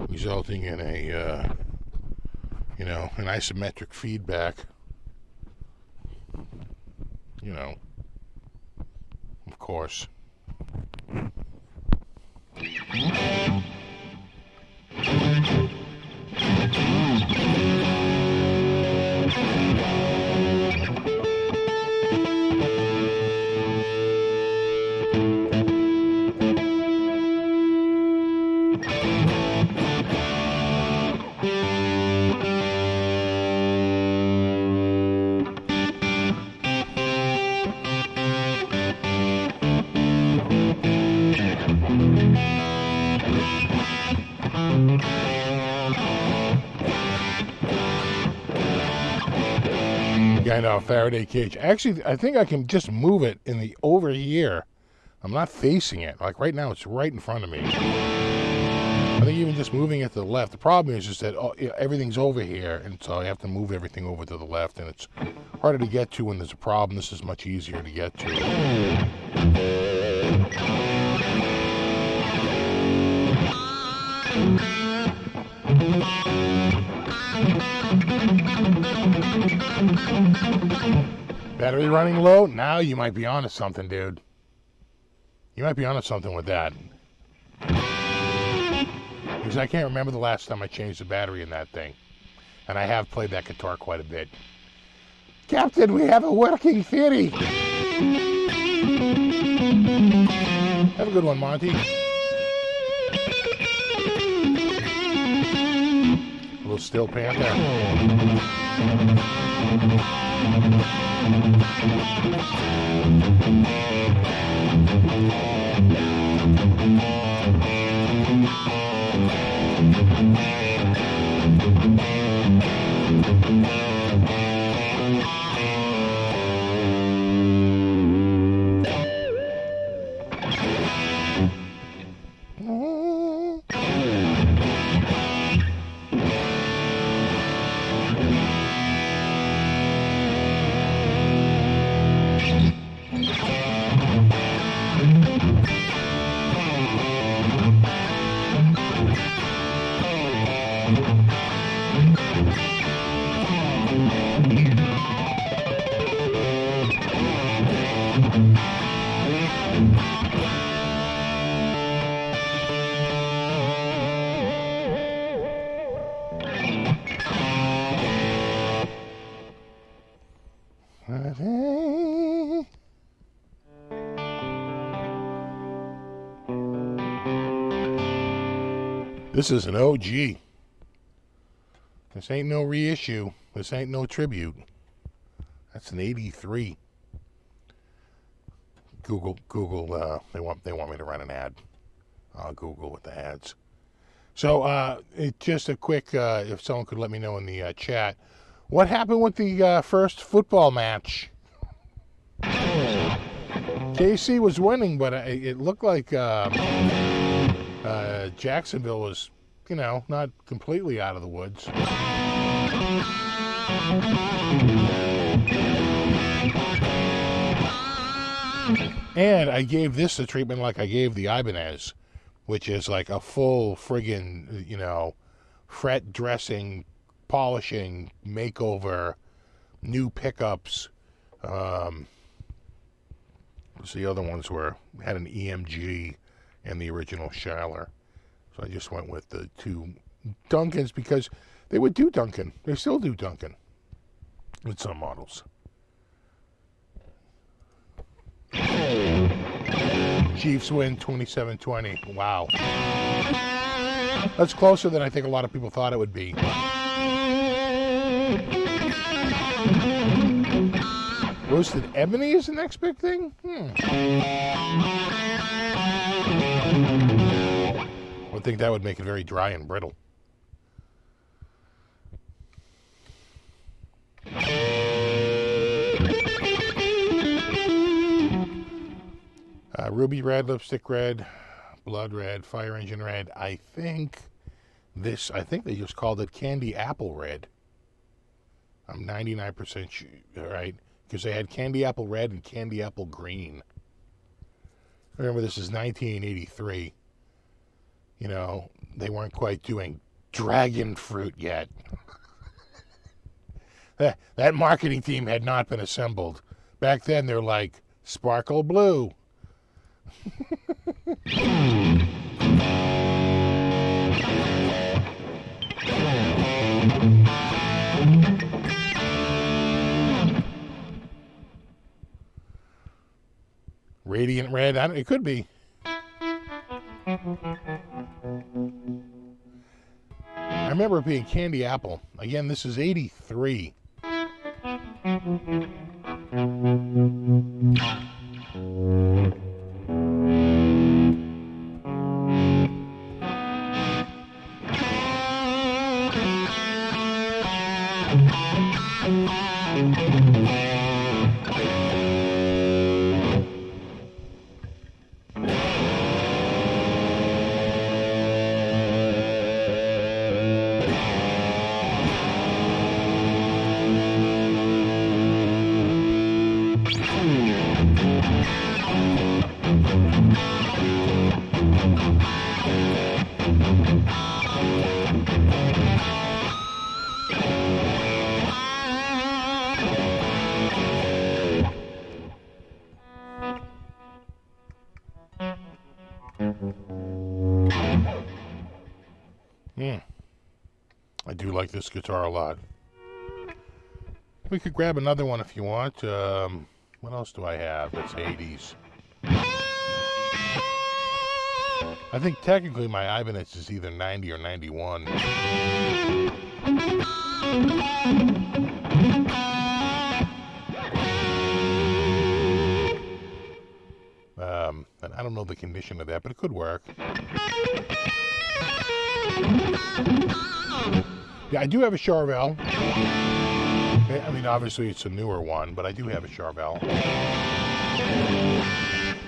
resulting in a an isometric feedback. Of course. I know, Faraday cage. Actually, I think I can just move it in the over here. I'm not facing it. Like right now, it's right in front of me. I think even just moving it to the left. The problem is just that everything's over here, and so I have to move everything over to the left, and it's harder to get to when there's a problem. This is much easier to get to. Battery running low? Now you might be onto something, dude. You might be onto something with that. Because I can't remember the last time I changed the battery in that thing. And I have played that guitar quite a bit. Captain, we have a working theory. Have a good one, Monty. A little Steel Panther. This is an OG. This ain't no reissue. This ain't no tribute. That's an 83. Google, they want me to run an ad. I'll Google with the ads. So, just a quick, if someone could let me know in the chat, What happened with the first football match? KC was winning, but it looked like Jacksonville was, you know, not completely out of the woods. And I gave this the treatment like I gave the Ibanez, which is like a full friggin', you know, fret dressing, polishing, makeover, new pickups. So the other ones had an EMG and the original Shaler. So I just went with the two Duncans because they would do Duncan. They still do Duncan with some models. Chiefs win 27-20. Wow. That's closer than I think a lot of people thought it would be. Roasted ebony is the next big thing? I would think that would make it very dry and brittle. Ruby red, lipstick red, blood red, fire engine red. I think they just called it candy apple red. I'm 99% sure, right? Because they had candy apple red and candy apple green. Remember, this is 1983. You know, they weren't quite doing dragon fruit yet. That marketing team had not been assembled. Back then, they're like, sparkle blue. Radiant red, it could be. I remember it being candy apple. Again, this is 83. I do like this guitar a lot. We could grab another one if you want. What else do I have that's 80s? I think technically my Ibanez is either 90 or 91. And I don't know the condition of that, but it could work. Yeah, I do have a Charvel. I mean, obviously it's a newer one, but I do have a Charvel.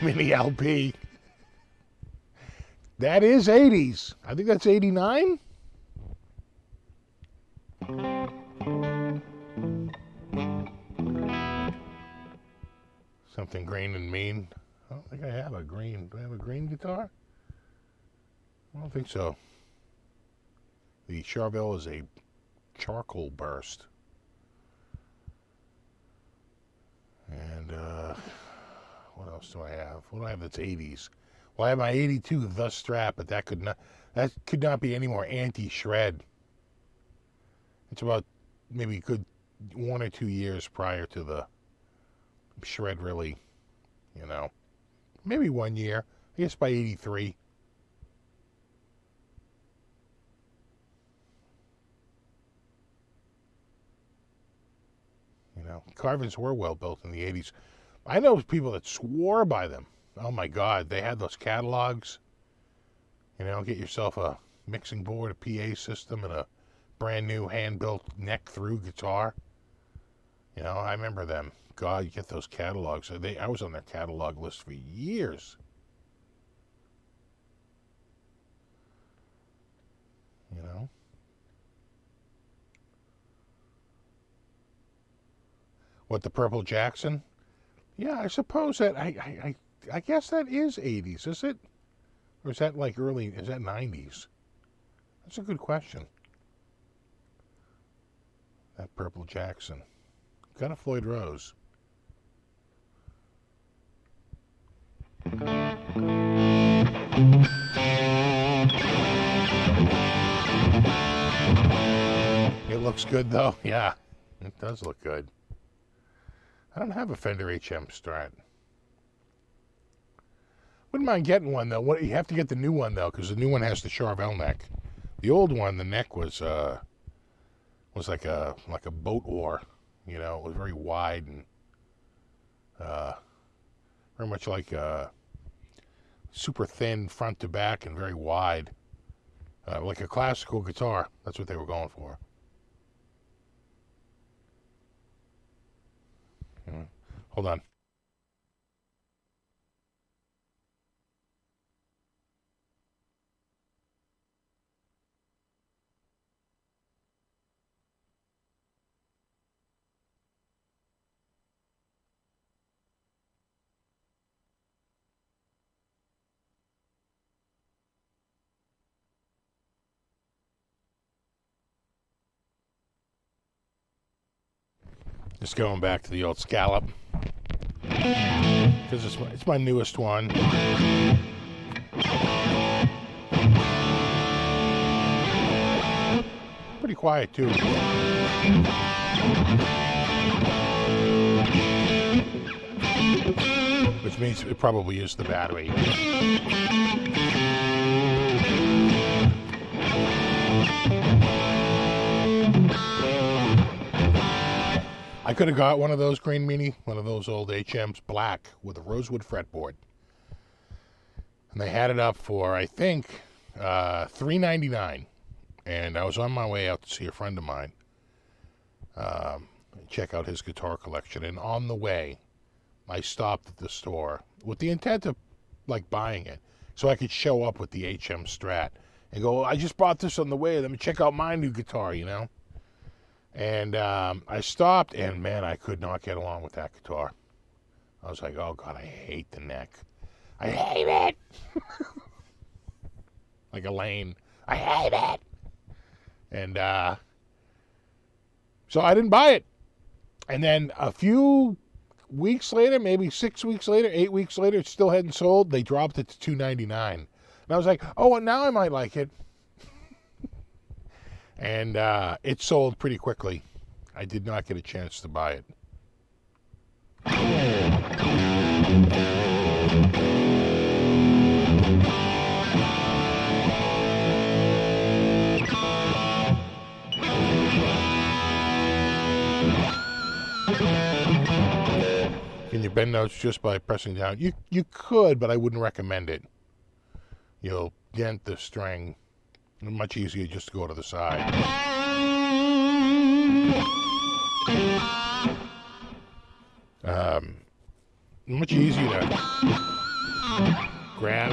Mini LP. That is 80s. I think that's 89. Something green and mean. I don't think I have a green. Do I have a green guitar? I don't think so. The Charvel is a charcoal burst. And what else do I have? What do I have that's 80s? Well, I have my 82 The Strat, but that could not be any more anti-shred. It's about maybe good 1 or 2 years prior to the shred really, you know. Maybe 1 year. I guess by 83. You know, carvings were well built in the 80s. I know people that swore by them. Oh my God, they had those catalogs. You know, get yourself a mixing board, a PA system, and a brand new hand-built neck-through guitar. You know, I remember them. God, you get those catalogs. I was on their catalog list for years. You know? What, the Purple Jackson? Yeah, I suppose that, I guess that is 80s, is it? Or is that like is that 90s? That's a good question. That Purple Jackson. Got a Floyd Rose. It looks good though. Yeah, it does look good. I don't have a Fender HM Strat. Wouldn't mind getting one though. You have to get the new one though, because the new one has the Charvel neck. The old one, the neck was like a boat oar. You know, it was very wide and very much like super thin front to back and very wide, like a classical guitar. That's what they were going for. Hold on. Just going back to the old Scallop, because it's my newest one. Pretty quiet too. Which means it probably is the battery. I could have got one of those Green Meanie, one of those old HMs, black, with a rosewood fretboard. And they had it up for, I think, $3.99. And I was on my way out to see a friend of mine, check out his guitar collection. And on the way, I stopped at the store with the intent of, like, buying it, so I could show up with the HM Strat and go, I just bought this on the way. Let me check out my new guitar, you know? And I stopped, and man, I could not get along with that guitar. I was like, oh God, I hate the neck. I hate it. Like Elaine, I hate it. And so I didn't buy it. And then a few weeks later, maybe 6 weeks later, 8 weeks later, it still hadn't sold. They dropped it to $2.99. And I was like, oh, well, now I might like it. And it sold pretty quickly. I did not get a chance to buy it. Can you bend notes just by pressing down? You could, but I wouldn't recommend it. You'll dent the string. Much easier just to go to the side. Much easier to grab.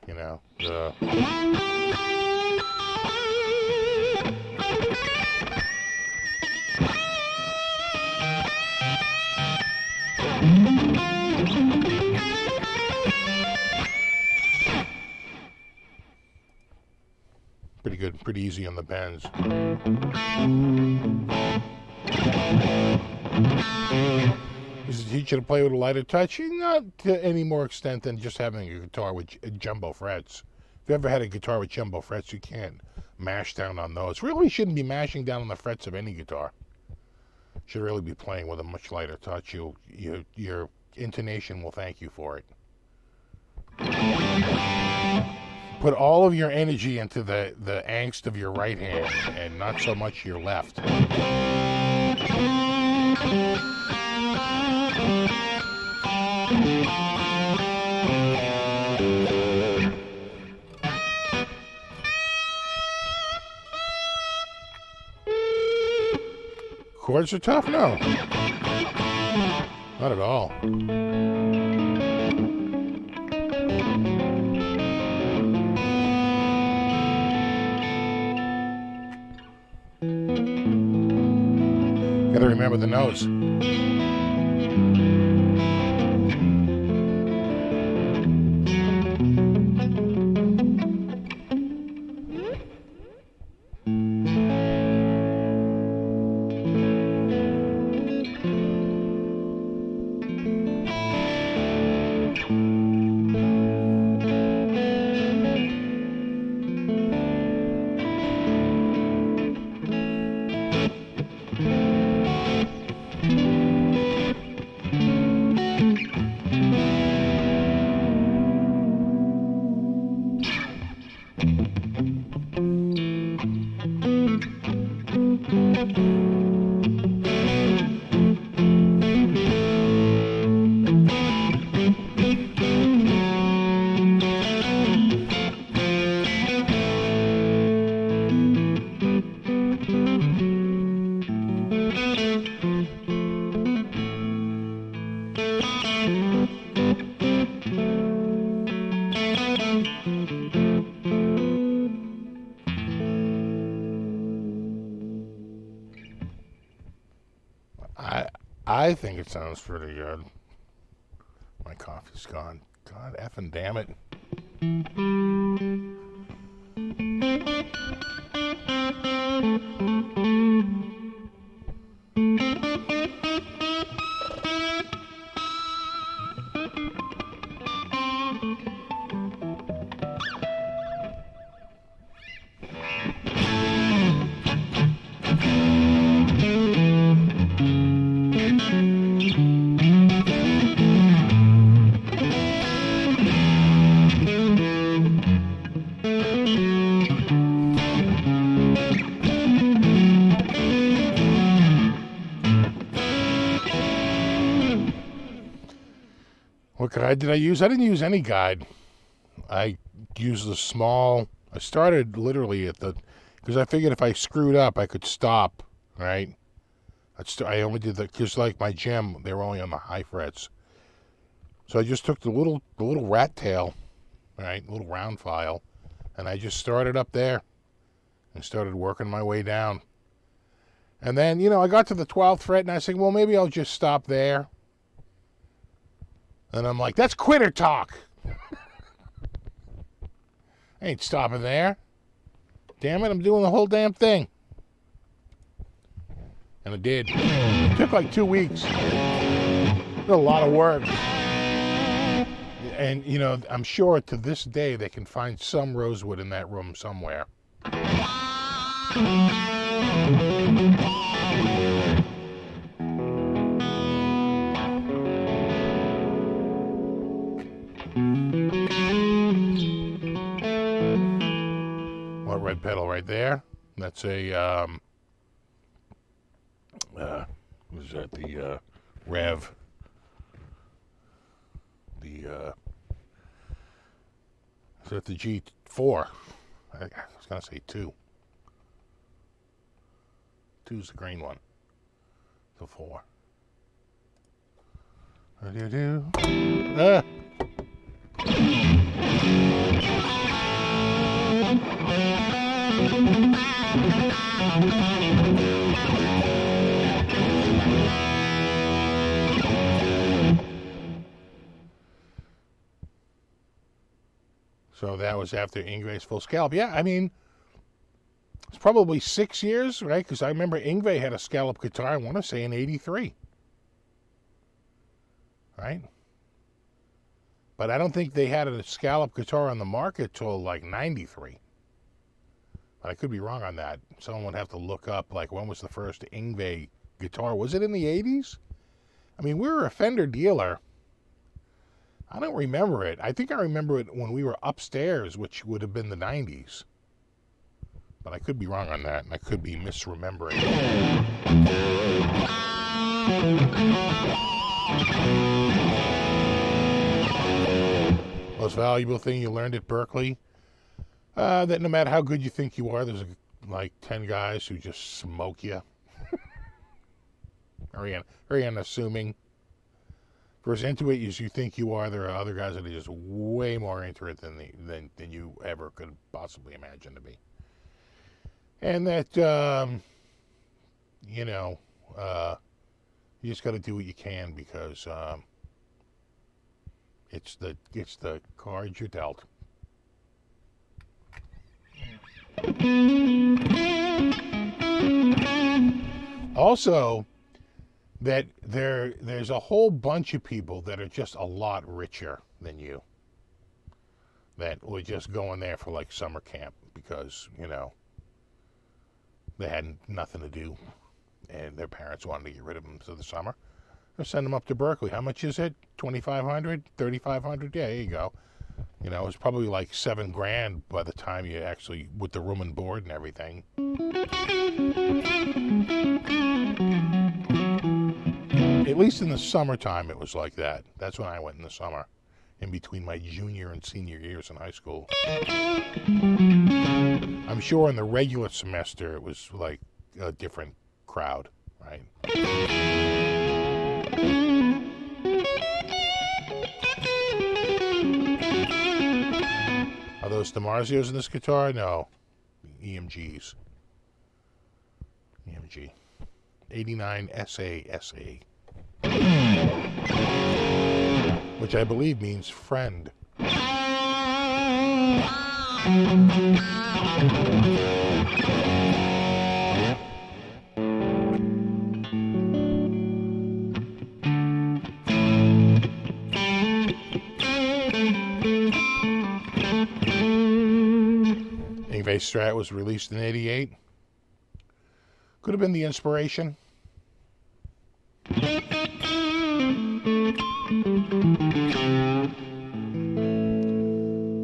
You know, pretty good, pretty easy on the bends. Does it teach you to play with a lighter touch? Not to any more extent than just having a guitar with jumbo frets. If you ever had a guitar with jumbo frets, you can't mash down on those. Really shouldn't be mashing down on the frets of any guitar. Should really be playing with a much lighter touch. Your intonation will thank you for it. Put all of your energy into the angst of your right hand and not so much your left. Chords are tough? No. Not at all. Gotta remember the notes. I think it sounds pretty good. My coffee's gone. God effing damn it. What guide did I use? I didn't use any guide. I used the small. I started literally at the, because I figured if I screwed up, I could stop, right? I only did the, just like my gem, they were only on the high frets. So I just took the little rat tail, right, little round file, and I just started up there and started working my way down. And then, you know, I got to the 12th fret and I said, well, maybe I'll just stop there. And I'm like, that's quitter talk. I ain't stopping there. Damn it, I'm doing the whole damn thing. And I did. It took like 2 weeks. It was a lot of work. And, you know, I'm sure to this day they can find some rosewood in that room somewhere. What red pedal right there? That's a, was that the, Rev? The, is that the G4? I was going to say 2. 2's the green one. The 4. What do you do? Ah! So that was after Yngwie's full scallop. Yeah, I mean, it's probably 6 years, right? Because I remember Yngwie had a scallop guitar, I want to say in '83. Right? But I don't think they had a scallop guitar on the market till like '93. But I could be wrong on that. Someone would have to look up, like, when was the first Yngwie guitar? Was it in the '80s? I mean, we were a Fender dealer. I don't remember it. I think I remember it when we were upstairs, which would have been the '90s. But I could be wrong on that, and I could be misremembering. Most valuable thing you learned at Berklee? That no matter how good you think you are, there's like 10 guys who just smoke you. very unassuming. For as into it as you think you are, there are other guys that are just way more into it than you ever could possibly imagine to be. And that, you know, you just got to do what you can because it's the cards you're dealt. Also, that there's a whole bunch of people that are just a lot richer than you that were just going there for like summer camp because, you know, they had nothing to do and their parents wanted to get rid of them for the summer. They'll send them up to Berklee. How much is it? $2,500? $3,500? Yeah, there you go. You know, it's probably like $7,000 by the time you actually, with the room and board and everything. At least in the summertime, it was like that. That's when I went in the summer, in between my junior and senior years in high school. I'm sure in the regular semester, it was like a different crowd, right? Are those DiMarzios in this guitar? No. EMGs. EMG. 89 SA. Which I believe means friend. Yngwie Strat was released in '88. Could have been the inspiration. Do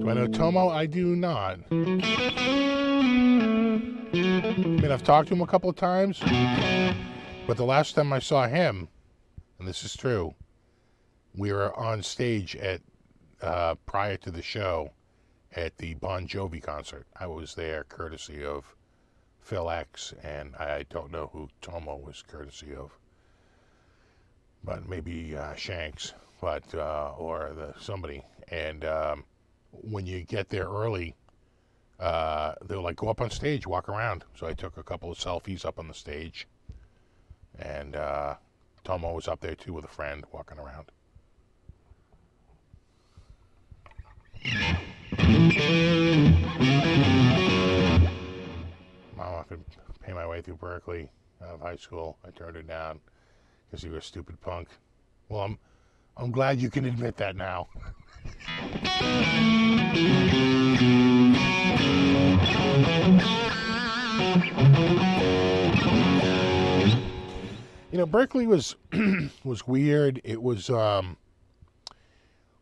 I know Tomo? I do not. I mean, I've talked to him a couple of times, but the last time I saw him, and this is true, we were on stage at prior to the show at the Bon Jovi concert. I was there courtesy of Phil X, and I don't know who Tomo was courtesy of, but maybe Shanks, but or somebody. And when you get there early, they'll like go up on stage, walk around. So I took a couple of selfies up on the stage, and Tomo was up there too with a friend walking around. Mom, I could pay my way through Berklee out of high school. I turned her down because you were a stupid punk. Well, I'm glad you can admit that now. You know, Berklee was was weird. It was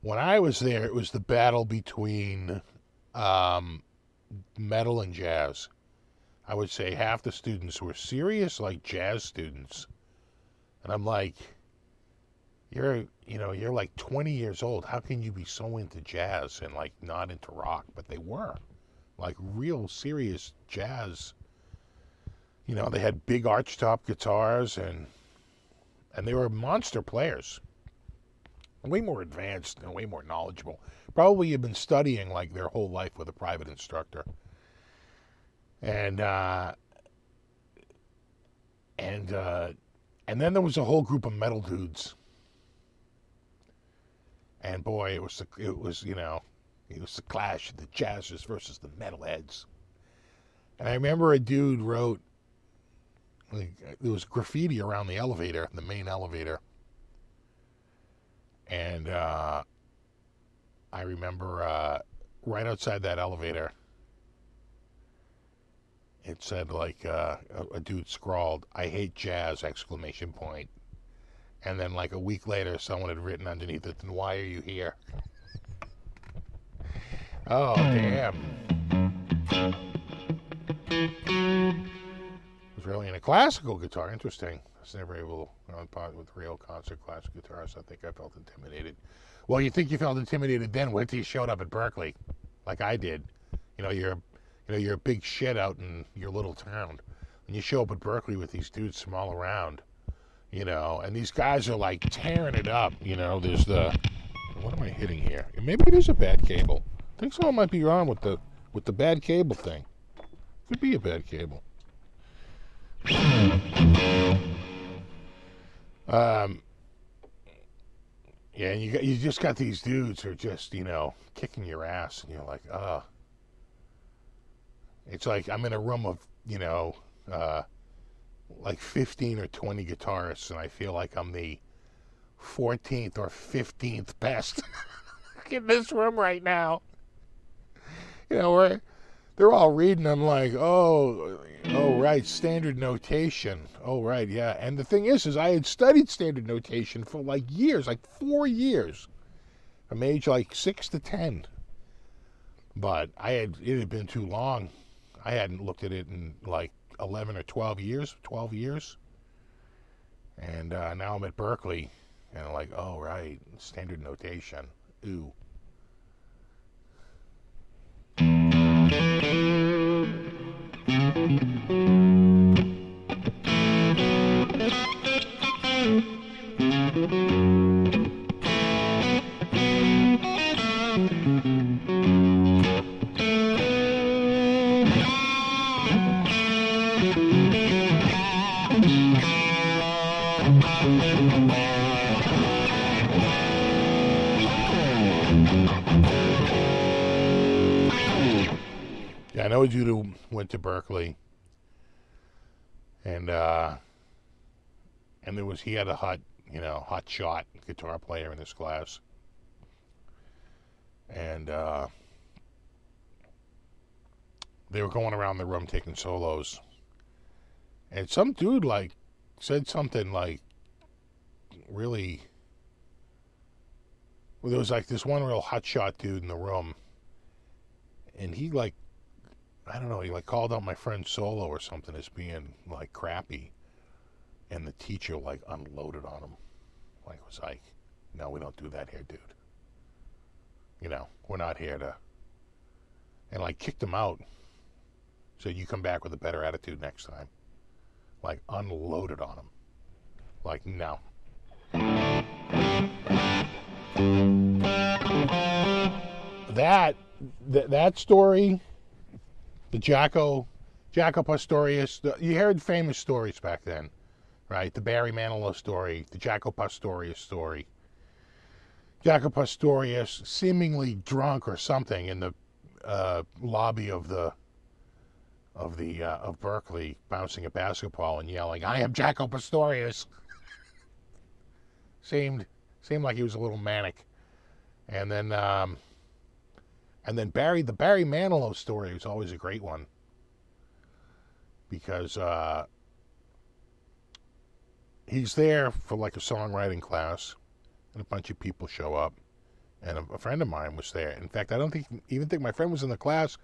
when I was there, it was the battle between metal and jazz. I would say half the students were serious, like jazz students, and I'm like, you're like 20 years old. How can you be so into jazz and like not into rock? But they were, like, real serious jazz. You know, they had big archtop guitars and they were monster players. Way more advanced and way more knowledgeable. Probably have been studying like their whole life with a private instructor. And then there was a whole group of metal dudes. And boy, it was the clash of the jazzers versus the metalheads. And I remember a dude wrote, like, there was graffiti around the elevator, the main elevator. And I remember right outside that elevator, it said, like, a dude scrawled, "I hate jazz!" ! And then like a week later, someone had written underneath it, "Then why are you here?" Oh, damn. Was really into classical guitar. Interesting. I was never able to part with real concert classic guitars. I think I felt intimidated. Well, you think you felt intimidated then? Wait till you showed up at Berklee, like I did. You're a big shit out in your little town. When you show up at Berklee with these dudes from all around, you know, and these guys are like tearing it up, you know. There's the, what am I hitting here? Maybe it is a bad cable. I think someone might be wrong with the bad cable thing. Could be a bad cable. Yeah, and you just got these dudes who are just, you know, kicking your ass, and you're like, it's like I'm in a room of, you know, like 15 or 20 guitarists, and I feel like I'm the 14th or 15th best in this room right now. You know, they're all reading. I'm like, oh, right, standard notation. Oh, right, yeah. And the thing is I had studied standard notation for like years, like 4 years, from age like 6 to 10. But it had been too long. I hadn't looked at it in like 11 or 12 years. And now I'm at Berklee, and I'm like, oh, right, standard notation. Ooh. Yeah, I know a dude who went to Berklee, and he had a hot shot guitar player in his class, and they were going around the room taking solos, and some dude like said something like really. Well, there was like this one real hotshot dude in the room, and he like, I don't know, he like called out my friend's solo or something as being like crappy, and the teacher like unloaded on him, like was like, no, we don't do that here, dude. You know, we're not here to, and like kicked him out. So you come back with a better attitude next time. Like unloaded on him. Like, no. That story, the Jaco Pastorius, you heard famous stories back then, right? The Barry Manilow story, the Jaco Pastorius story. Jaco Pastorius seemingly drunk or something in the lobby of Berklee, bouncing a basketball and yelling, "I am Jaco Pastorius." seemed like he was a little manic. And then the Barry Manilow story was always a great one, because he's there for like a songwriting class, and a bunch of people show up, and a friend of mine was there. In fact, I don't even think my friend was in the class.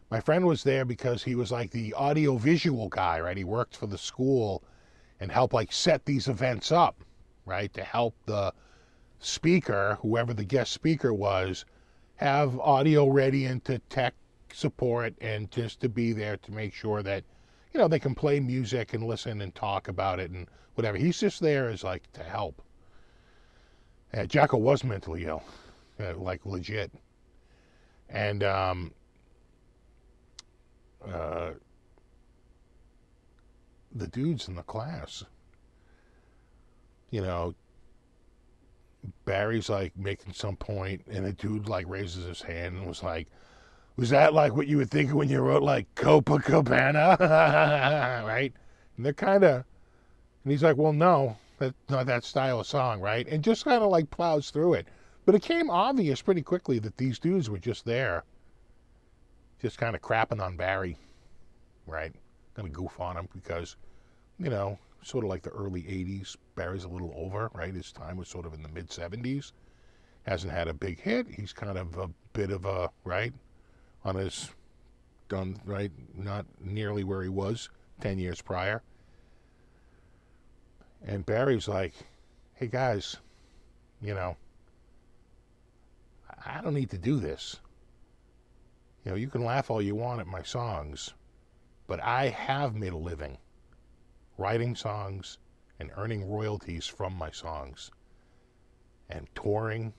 My friend was there because he was like the audio-visual guy, right? He worked for the school and helped like set these events up, right? To help the speaker, whoever the guest speaker was, have audio ready and to tech support, and just to be there to make sure that, you know, they can play music and listen and talk about it and whatever. He's just there as like to help. Jaco was mentally ill, like legit. And the dudes in the class, you know, Barry's like making some point, and a dude like raises his hand and was like, "Was that like what you were thinking when you wrote like Copacabana?" Right? And they're kind of, and he's like, "Well, no, that's not that style of song," right? And just kind of like plows through it. But it became obvious pretty quickly that these dudes were just there, just kind of crapping on Barry, right? Gonna goof on him because, you know, sort of like the early 80s. Barry's a little over, right? His time was sort of in the mid-70s. Hasn't had a big hit. He's kind of a bit of a, right, on his, done, right, not nearly where he was 10 years prior. And Barry's like, "Hey guys, you know, I don't need to do this. You know, you can laugh all you want at my songs, but I have made a living writing songs and earning royalties from my songs and touring.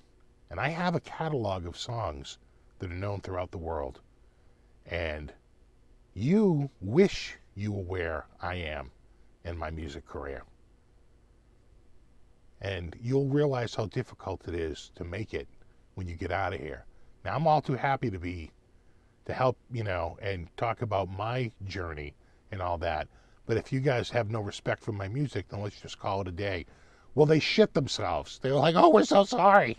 And I have a catalog of songs that are known throughout the world. And you wish you were where I am in my music career. And you'll realize how difficult it is to make it when you get out of here. Now, I'm all too happy to help, you know, and talk about my journey and all that. But if you guys have no respect for my music, then let's just call it a day. Well, they shit themselves. They were like, oh, we're so sorry.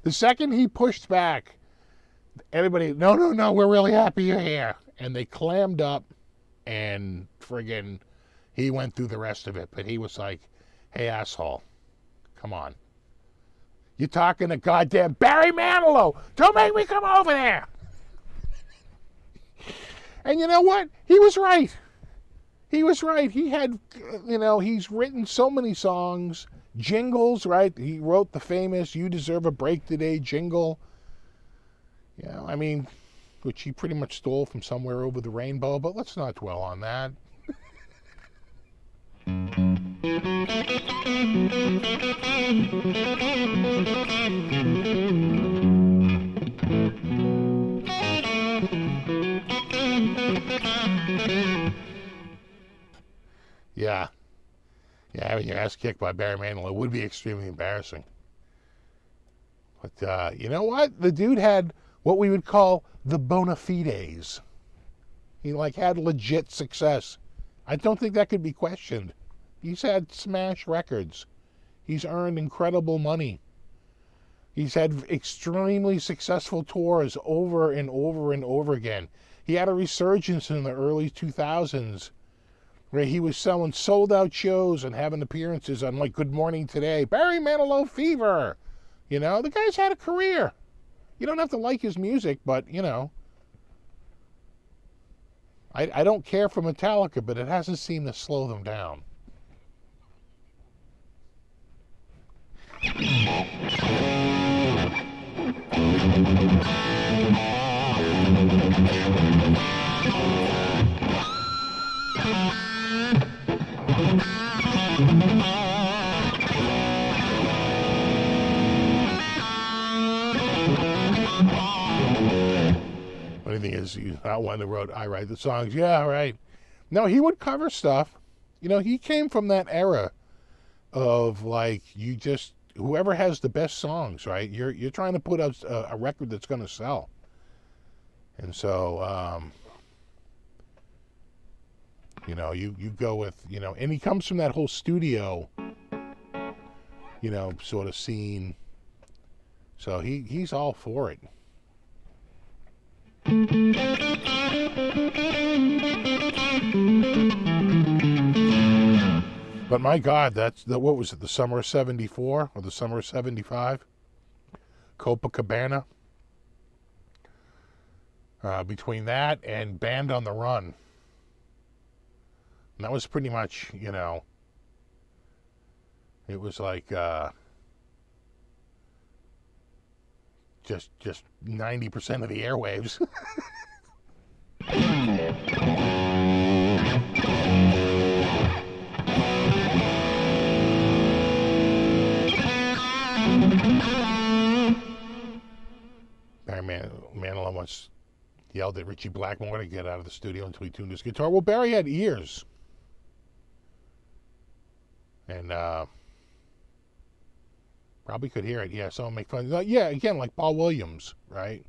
The second he pushed back, everybody, no, we're really happy you're here. And they clammed up, and friggin', he went through the rest of it. But he was like, hey, asshole, come on. You're talking to goddamn Barry Manilow. Don't make me come over there. And you know what? He was right. He was right. He had, you know, he's written so many songs, jingles, right? He wrote the famous You Deserve a Break Today jingle. You know, I mean, which he pretty much stole from Somewhere Over the Rainbow, but let's not dwell on that. Yeah, having your ass kicked by Barry Manilow would be extremely embarrassing. But you know what? The dude had what we would call the bona fides. He like had legit success. I don't think that could be questioned. He's had smash records. He's earned incredible money. He's had extremely successful tours over and over and over again. He had a resurgence in the early 2000s where he was selling sold-out shows and having appearances on, like, Good Morning Today. Barry Manilow Fever. You know, the guy's had a career. You don't have to like his music, but, you know. I don't care for Metallica, but it hasn't seemed to slow them down. Funny thing is, he's not one that wrote, I write the songs. Yeah, right. No, he would cover stuff. You know, he came from that era of, like, you just, whoever has the best songs, right? You're trying to put out a record that's going to sell. And so, you know, you go with, you know, and he comes from that whole studio, you know, sort of scene. So he's all for it. But my God, what was it, the summer of 74 or the summer of 75? Copacabana. Between that and Band on the Run. And that was pretty much, you know, it was like just 90% of the airwaves. Barry Manilow once yelled at Richie Blackmore to get out of the studio until he tuned his guitar. Well, Barry had ears. And probably could hear it. Yeah, someone make fun. Yeah, again, like Paul Williams, right?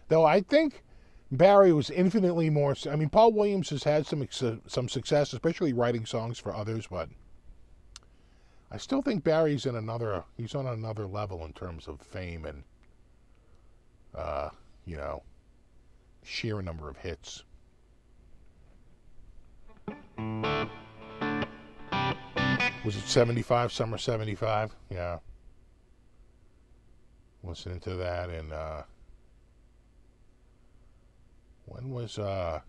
Though I think Barry was infinitely more. I mean, Paul Williams has had some success, especially writing songs for others, but I still think Barry's he's on another level in terms of fame and, you know, sheer number of hits. Was it 75, summer 75? Yeah. Listening to that, and when was the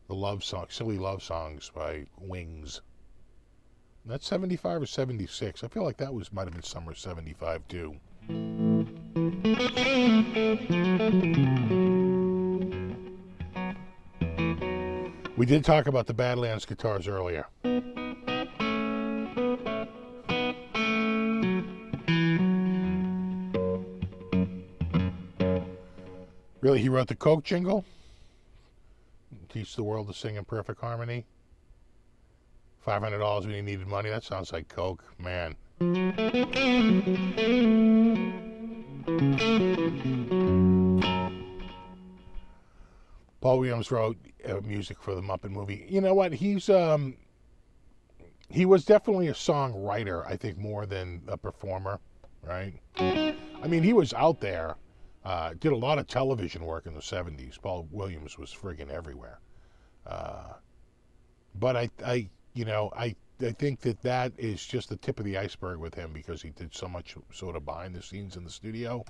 love song, Silly Love Songs by Wings? That's 75 or 76. I feel like that might have been summer 75 too. We did talk about the Badlands guitars earlier. Really, he wrote the Coke jingle? Teach the world to sing in perfect harmony. $500 when he needed money. That sounds like Coke, man. Paul Williams wrote music for the Muppet movie. You know what? He was definitely a songwriter, I think, more than a performer, right? I mean, he was out there. Did a lot of television work in the 70s. Paul Williams was friggin' everywhere. But I think that is just the tip of the iceberg with him, because he did so much sort of behind the scenes in the studio.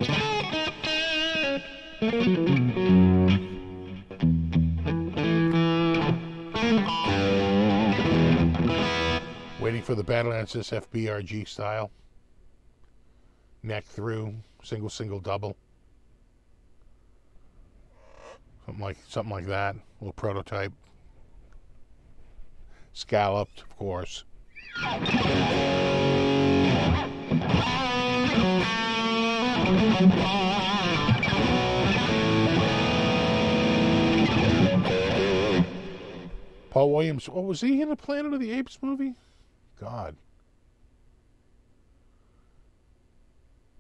Waiting for the Bandlands SFB RG style. Neck through, single, double. Something like that. A little prototype. Scalloped, of course. Paul Williams. Oh, was he in the Planet of the Apes movie? God.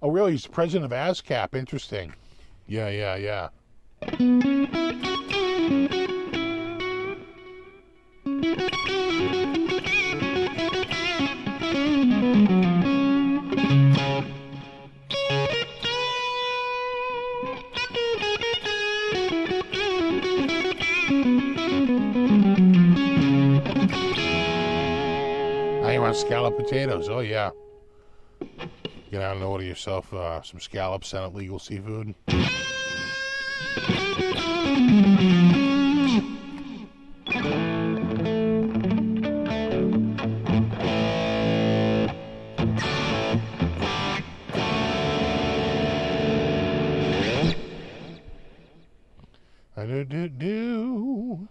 Oh, really? He's the president of ASCAP. Interesting. Yeah. Now you want scalloped potatoes? Oh yeah. Get out and order yourself some scallops, Senate legal seafood. Do.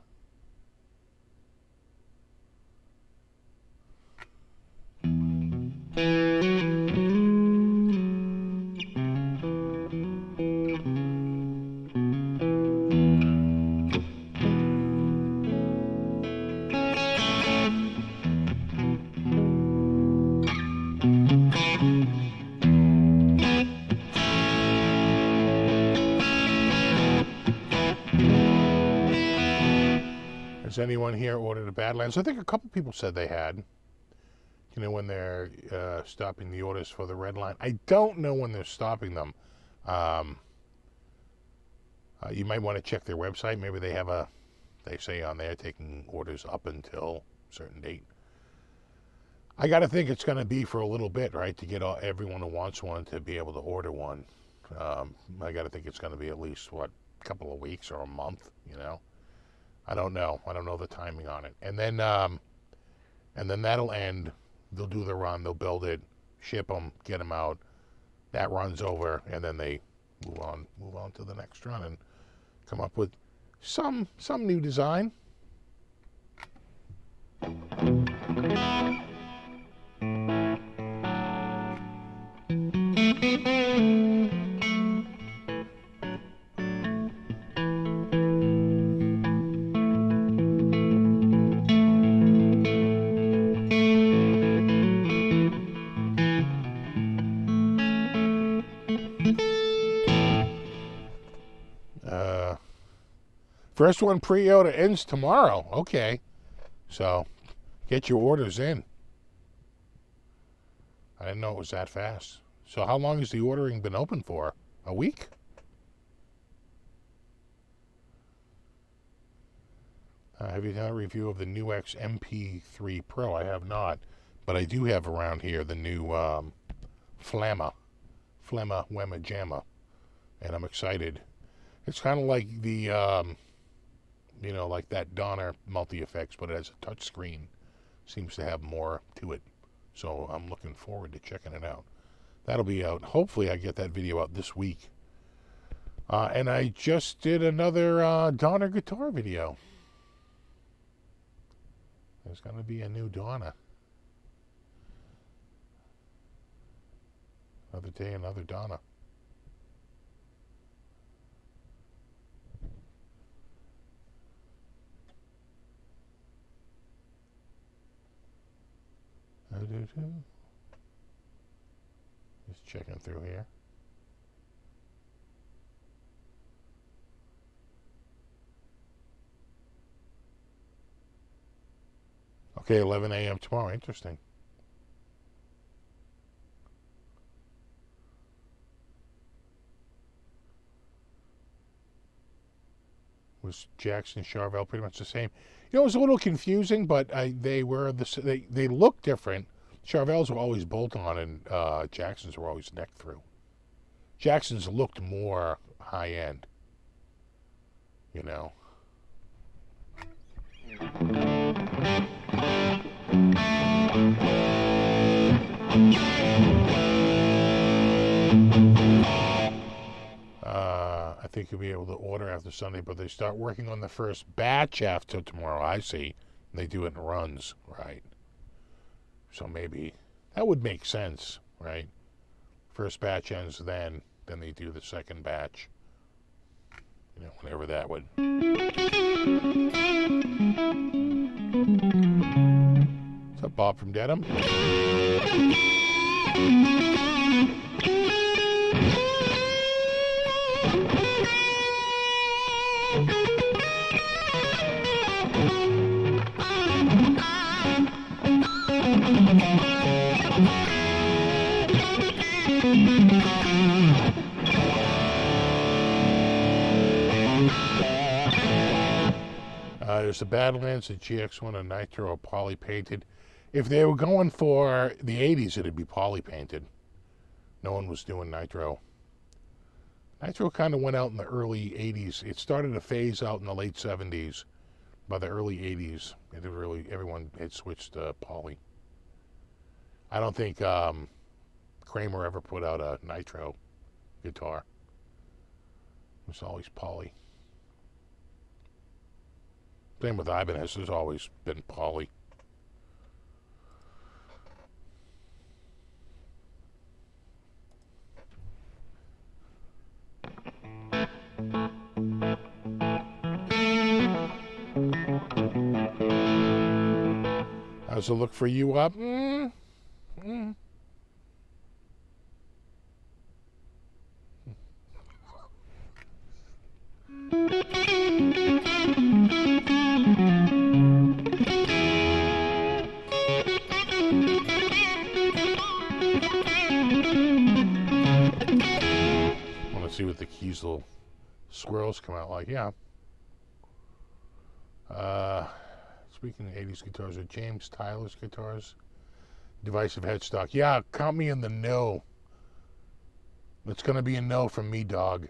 Has anyone here ordered a Badlands? I think a couple people said they had. You know, when they're stopping the orders for the Redline. I don't know when they're stopping them. You might want to check their website. Maybe they have they say on there taking orders up until a certain date. I got to think it's going to be for a little bit, right? To get everyone who wants one to be able to order one. I got to think it's going to be at least, a couple of weeks or a month, you know? I don't know. I don't know the timing on it. And then that'll end. They'll do the run. They'll build it, ship them, get them out. That runs over, and then they move on to the next run and come up with some new design. First one pre-order ends tomorrow. Okay. So, get your orders in. I didn't know it was that fast. So how long has the ordering been open for? A week? Have you done a review of the new X MP3 Pro? I have not. But I do have around here the new Flamma Wemma Jamma. And I'm excited. It's kind of like the... like that Donner multi-effects, but it has a touch screen. Seems to have more to it. So I'm looking forward to checking it out. That'll be out. Hopefully I get that video out this week. And I just did another Donner guitar video. There's going to be a new Donna. Another day, another Donna. Just checking through here. Okay, 11 a.m. tomorrow. Interesting. Was Jackson, Charvel pretty much the same? You know, it was a little confusing, but they look different. Charvels were always bolt-on, and Jacksons were always neck-through. Jacksons looked more high-end, you know. I think you'll be able to order after Sunday, but they start working on the first batch after tomorrow. I see. They do it in runs, right? So maybe that would make sense, right? First batch ends then they do the second batch. You know, whenever that would. What's up, Bob from Dedham? There's the Badlands, the GX-1, and Nitro are poly painted. If they were going for the 80s, it'd be poly painted. No one was doing Nitro. Nitro kind of went out in the early 80s. It started to phase out in the late 70s. By the early 80s, everyone had switched to poly. I don't think Kramer ever put out a Nitro guitar. It was always poly. Same with Ibanez, there's always been poly. How's it look for you up? See what the keys little swirls come out like. Yeah. Speaking of 80s guitars, are James Tyler's guitars divisive headstock? Yeah, count me in the no. It's going to be a no from me, dog.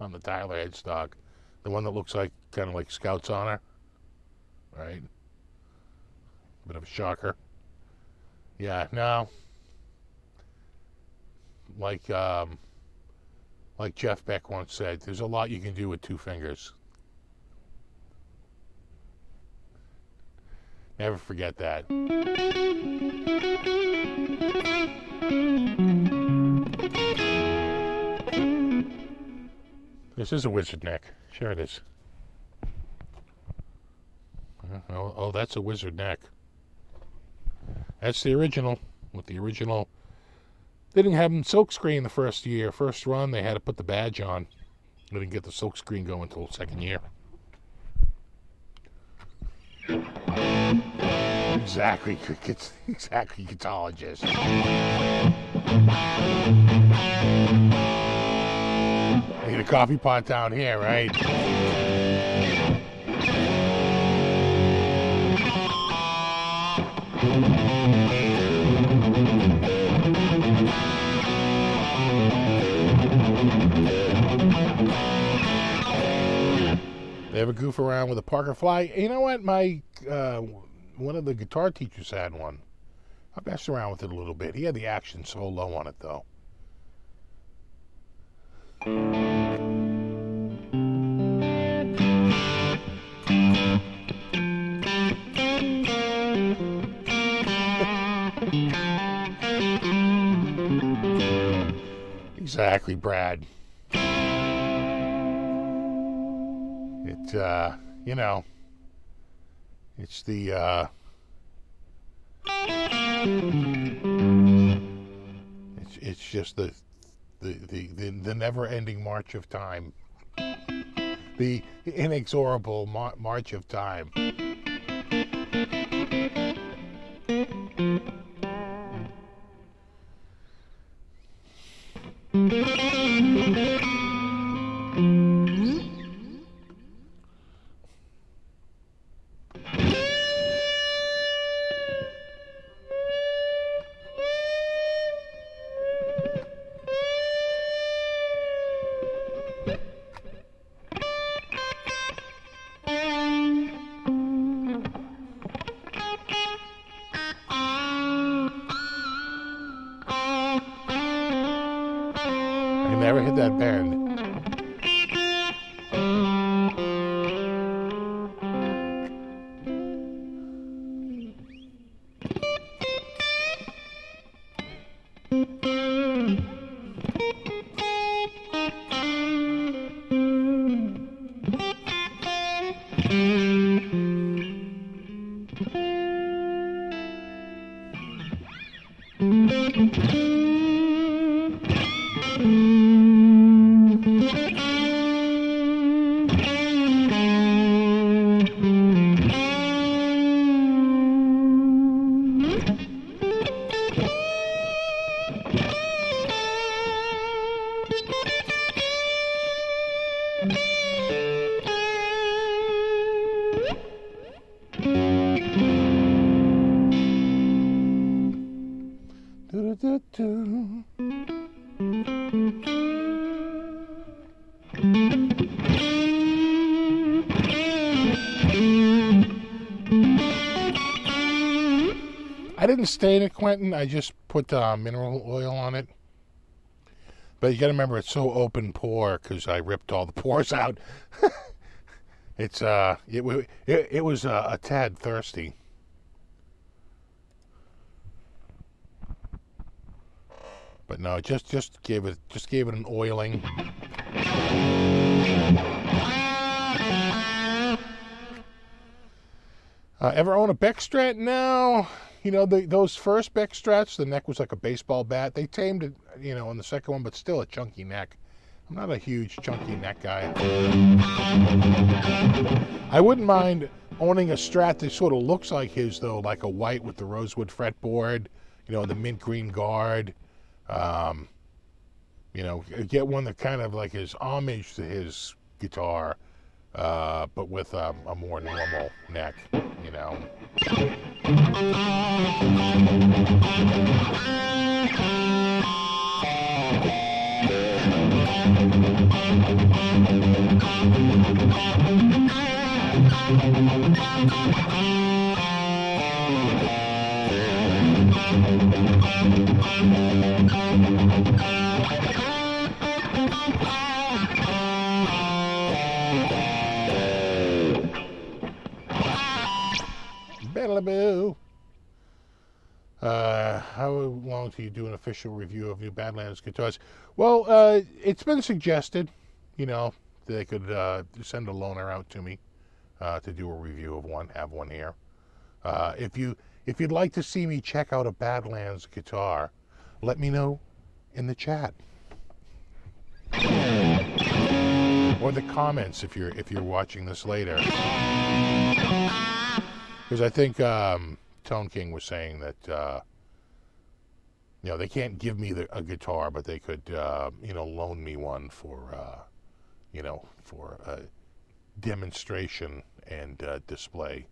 On the Tyler headstock. The one that looks like, kind of like Scout's Honor. Right? Bit of a shocker. Yeah, no. Like Jeff Beck once said, there's a lot you can do with two fingers. Never forget that. This is a wizard neck. Sure it is. Oh, that's a wizard neck. That's the original. With the original. They didn't have them silkscreen the first run. They had to put the badge on. They didn't get the silkscreen going until the second year. Exactly, exactly, guitologist. Need a coffee pot down here, right? They ever goof around with a Parker Fly? You know what? My one of the guitar teachers had one. I messed around with it a little bit. He had the action so low on it, though. Exactly, Brad. It, you know, it's the, it's just the never-ending march of time. The inexorable march of time. Never hit that bend. I didn't stain it, Quentin. I just put mineral oil on it. But you got to remember, it's so open pore because I ripped all the pores out. It was a tad thirsty. But no, just gave it an oiling. Ever own a Beck Strat? No. You know, those first Beck Strats, the neck was like a baseball bat. They tamed it, you know, on the second one, but still a chunky neck. I'm not a huge chunky neck guy. I wouldn't mind owning a Strat that sort of looks like his, though, like a white with the rosewood fretboard, you know, the mint green guard. You know, get one that kind of like is homage to his guitar, but with a more normal neck, you know. Bellaboo. How long do you do an official review of new Badlands guitars? Well, it's been suggested, you know, they could send a loaner out to me to do a review of one, have one here. If you'd like to see me check out a Badlands guitar, let me know in the chat. Or the comments if you're watching this later. Because I think Tone King was saying that you know, they can't give me a guitar, but they could you know, loan me one for you know, for a demonstration and display.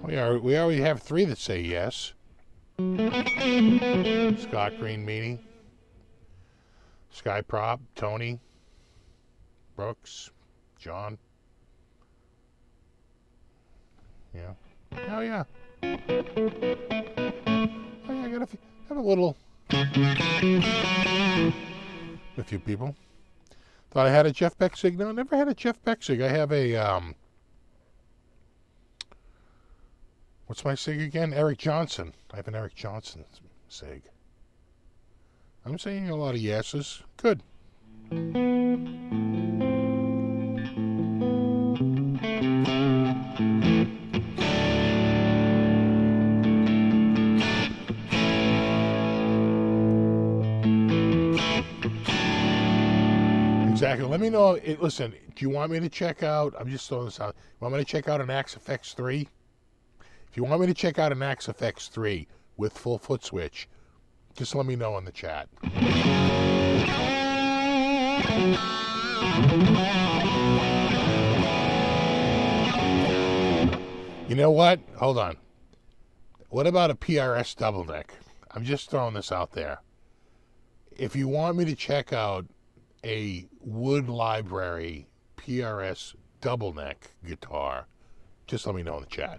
We already have 3 that say yes. Scott Green Meanie, Sky Prop, Tony, Brooks, John. Yeah. Oh yeah. Oh yeah, I got have a little. A few people. Thought I had a Jeff Beck Sig. No, I never had a Jeff Beck Sig. I have a What's my SIG again? Eric Johnson. I have an Eric Johnson SIG. I'm saying a lot of yeses. Good. Exactly. Let me know. Listen, do you want me to check out? I'm just throwing this out. You want me to check out an AXFX3? If you want me to check out an AXFX3 with full foot switch, just let me know in the chat. You know what? Hold on. What about a PRS double neck? I'm just throwing this out there. If you want me to check out a Wood Library PRS double neck guitar, just let me know in the chat.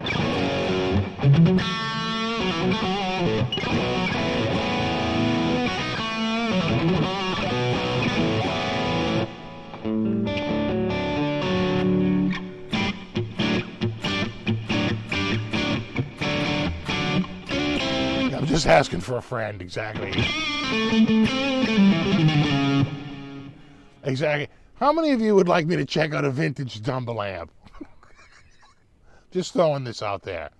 I'm just asking for a friend, exactly. Exactly. How many of you would like me to check out a vintage Dumble amp? Just throwing this out there.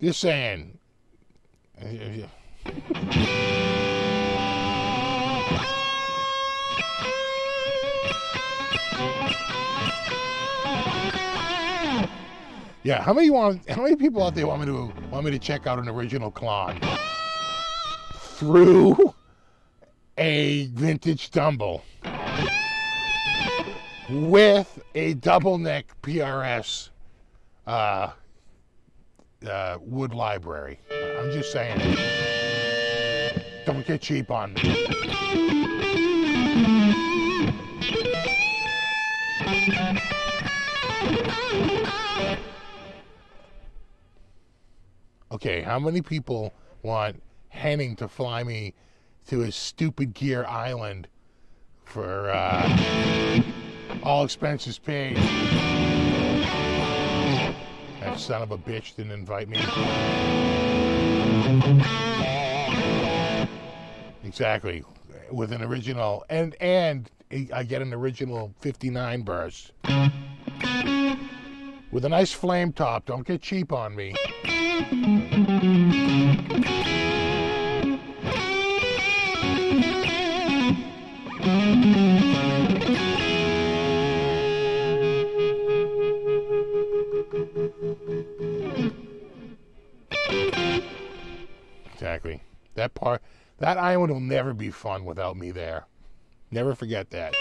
Just saying. Yeah, how many people out there want me to check out an original Klon through a vintage Dumble with a double neck PRS Wood Library? I'm just saying, don't get cheap on me. Okay, how many people want Henning to fly me to his stupid gear island for all expenses paid? That son of a bitch didn't invite me. Exactly, with an original, and I get an original 59 burst with a nice flame top. Don't get cheap on me. Exactly. That island will never be fun without me there. Never forget that.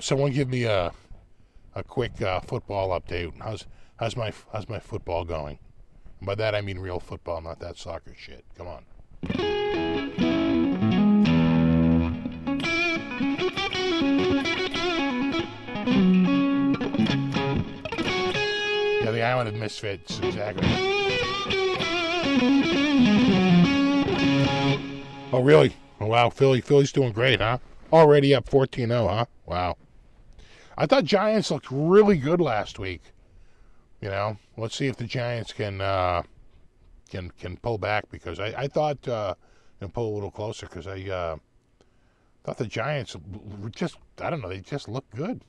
Someone give me a quick football update. How's my football going? And by that I mean real football, not that soccer shit. Come on. Yeah, the Island of Misfits, exactly. Oh, really? Oh, wow, Philly's doing great, huh? Already up 14-0, huh? Wow. I thought Giants looked really good last week. You know, let's see if the Giants can pull back, because I thought can pull a little closer, because I thought the Giants were just, I don't know, they just look good.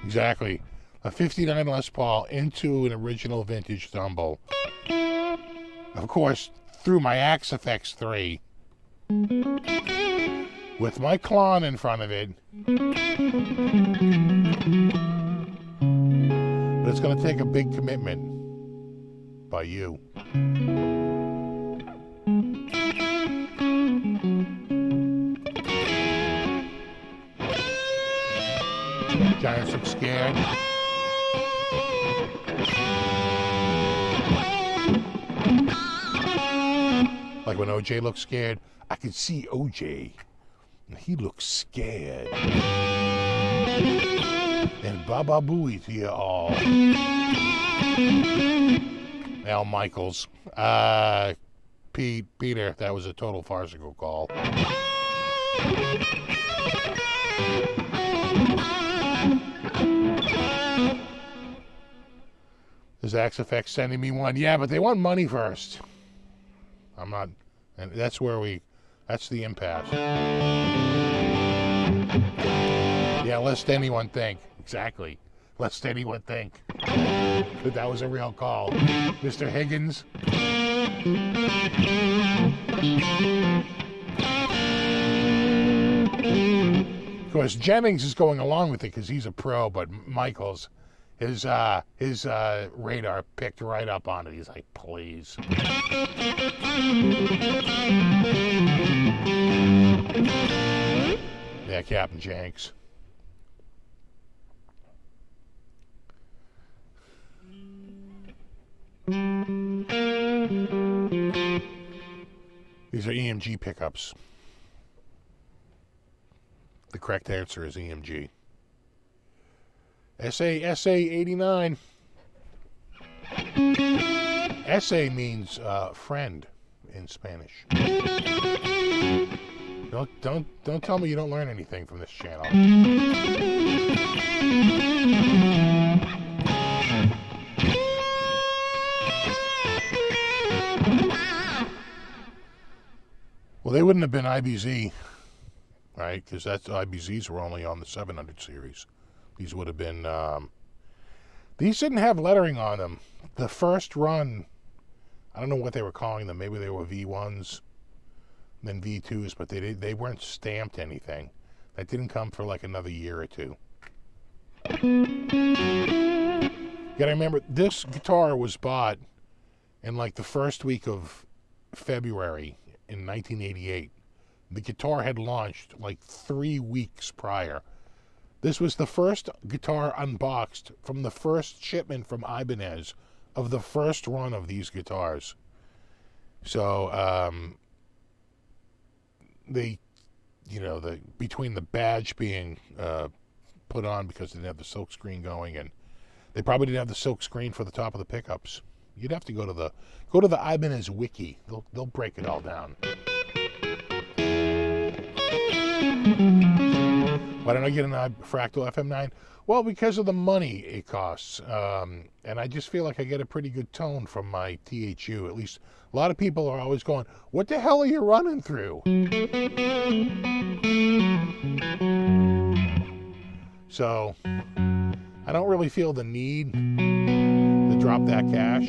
Exactly. A 59 Les Paul into an original vintage Dumble. Of course, through my AXFX3. With my Klon in front of it. But it's going to take a big commitment by you. Giants look scared. Like when OJ looks scared, I could see OJ. And he looks scared. And Baba Booey to you all. Al Michaels. Peter, that was a total farcical call. Is XFX sending me one? Yeah, but they want money first. I'm not, and that's where that's the impasse. Yeah, lest anyone think. Exactly. Lest anyone think that that was a real call. Mr. Higgins. Of course, Jennings is going along with it because he's a pro, but Michaels, his radar picked right up on it. He's like, please. Yeah, Captain Jenks. These are EMG pickups. The correct answer is EMG. SA 89. SA means friend in Spanish. Don't tell me you don't learn anything from this channel. Well, they wouldn't have been IBZ, right? Because IBZs were only on the 700 series. These would have been, these didn't have lettering on them. The first run, I don't know what they were calling them. Maybe they were V1s, then V2s, but they weren't stamped anything. That didn't come for like another year or two. You gotta remember, this guitar was bought in like the first week of February in 1988. The guitar had launched like 3 weeks prior. This was the first guitar unboxed from the first shipment from Ibanez of the first run of these guitars. So, between the badge being put on because they didn't have the silk screen going, and they probably didn't have the silk screen for the top of the pickups. You'd have to go to the Ibanez wiki. They'll break it all down. Why don't I get a Fractal FM9? Well, because of the money it costs. And I just feel like I get a pretty good tone from my THU. At least a lot of people are always going, what the hell are you running through? So I don't really feel the need to drop that cash.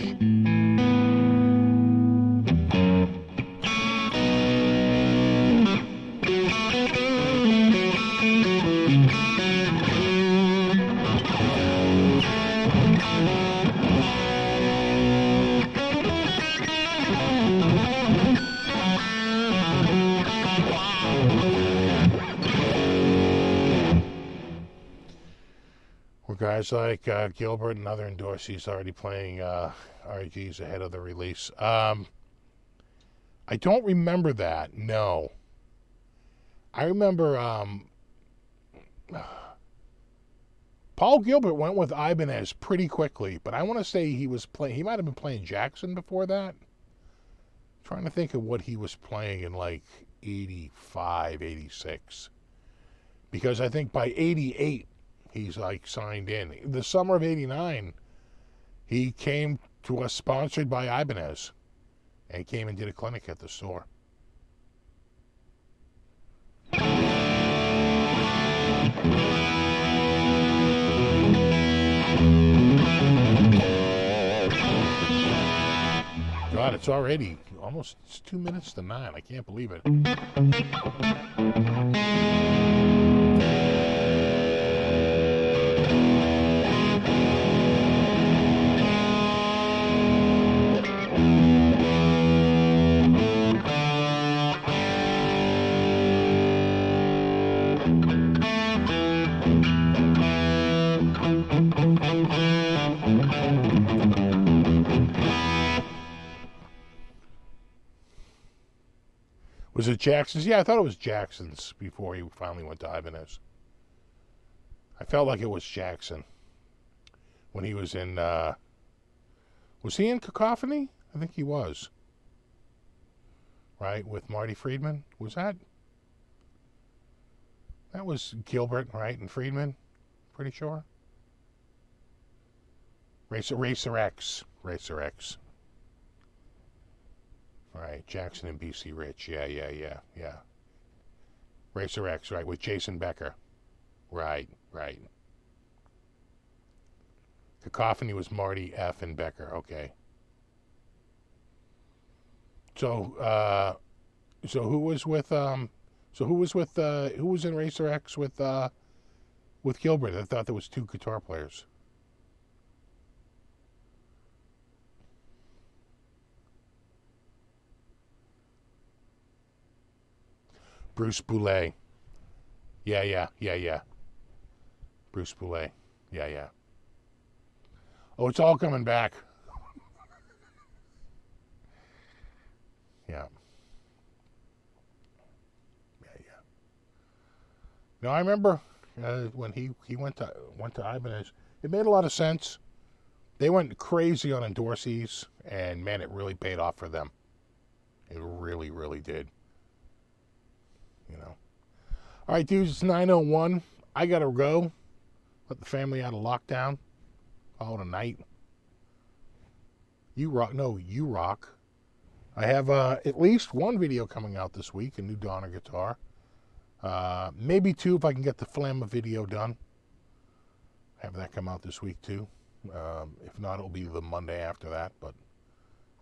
Guys like Gilbert and other endorsees already playing RGs ahead of the release. I don't remember that, no. I remember Paul Gilbert went with Ibanez pretty quickly, but I want to say he might have been playing Jackson before that. I'm trying to think of what he was playing in like 85, 86. Because I think by 88, he's like signed in. The summer of 89, he came to us sponsored by Ibanez and came and did a clinic at the store. God, it's already almost 2 minutes to 9. I can't believe it. Was it Jackson's? Yeah, I thought it was Jackson's before he finally went to Ibanez. I felt like it was Jackson when he was in, was he in Cacophony? I think he was. Right, with Marty Friedman? Was that? That was Gilbert, right, and Friedman? Pretty sure. Racer X. Right, Jackson and BC Rich. Yeah. Racer X, right, with Jason Becker. Right. Cacophony was Marty F. and Becker. Okay. So who was with who was in Racer X with Gilbert? I thought there was two guitar players. Bruce Boulay. Yeah. Bruce Boulay. Yeah. Oh, it's all coming back. Yeah. Now I remember when he went to Ibanez. It made a lot of sense. They went crazy on endorsees, and man, it really paid off for them. It really, really did. You know. All right, dudes, it's 9:01. I gotta go. Let the family out of lockdown. Call it a night. You rock. No, you rock. I have at least one video coming out this week, a new Donner guitar. Maybe two if I can get the Flamma video done. Have that come out this week too. If not, it'll be the Monday after that. But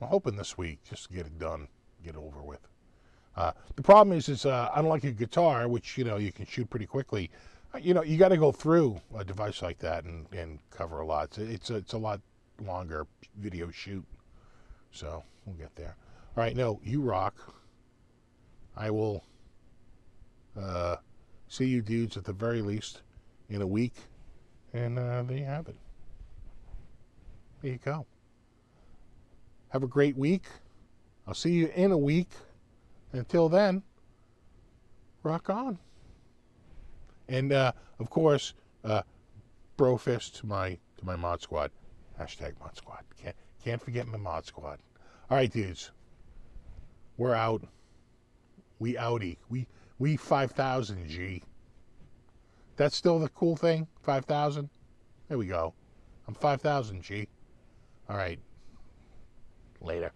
I'm hoping this week just to get it done, get it over with. The problem is unlike a guitar, which you can shoot pretty quickly. You got to go through a device like that and cover a lot. It's a lot longer video shoot. So we'll get there. All right, no, you rock. I will see you dudes at the very least in a week. And there you have it. There you go. Have a great week. I'll see you in a week. Until then, rock on. And of course, brofist to my mod squad. #mod squad. Can't forget my mod squad. All right, dudes. We're out. We outie. We 5,000 G. That's still the cool thing? 5,000? There we go. I'm 5,000 G. All right. Later.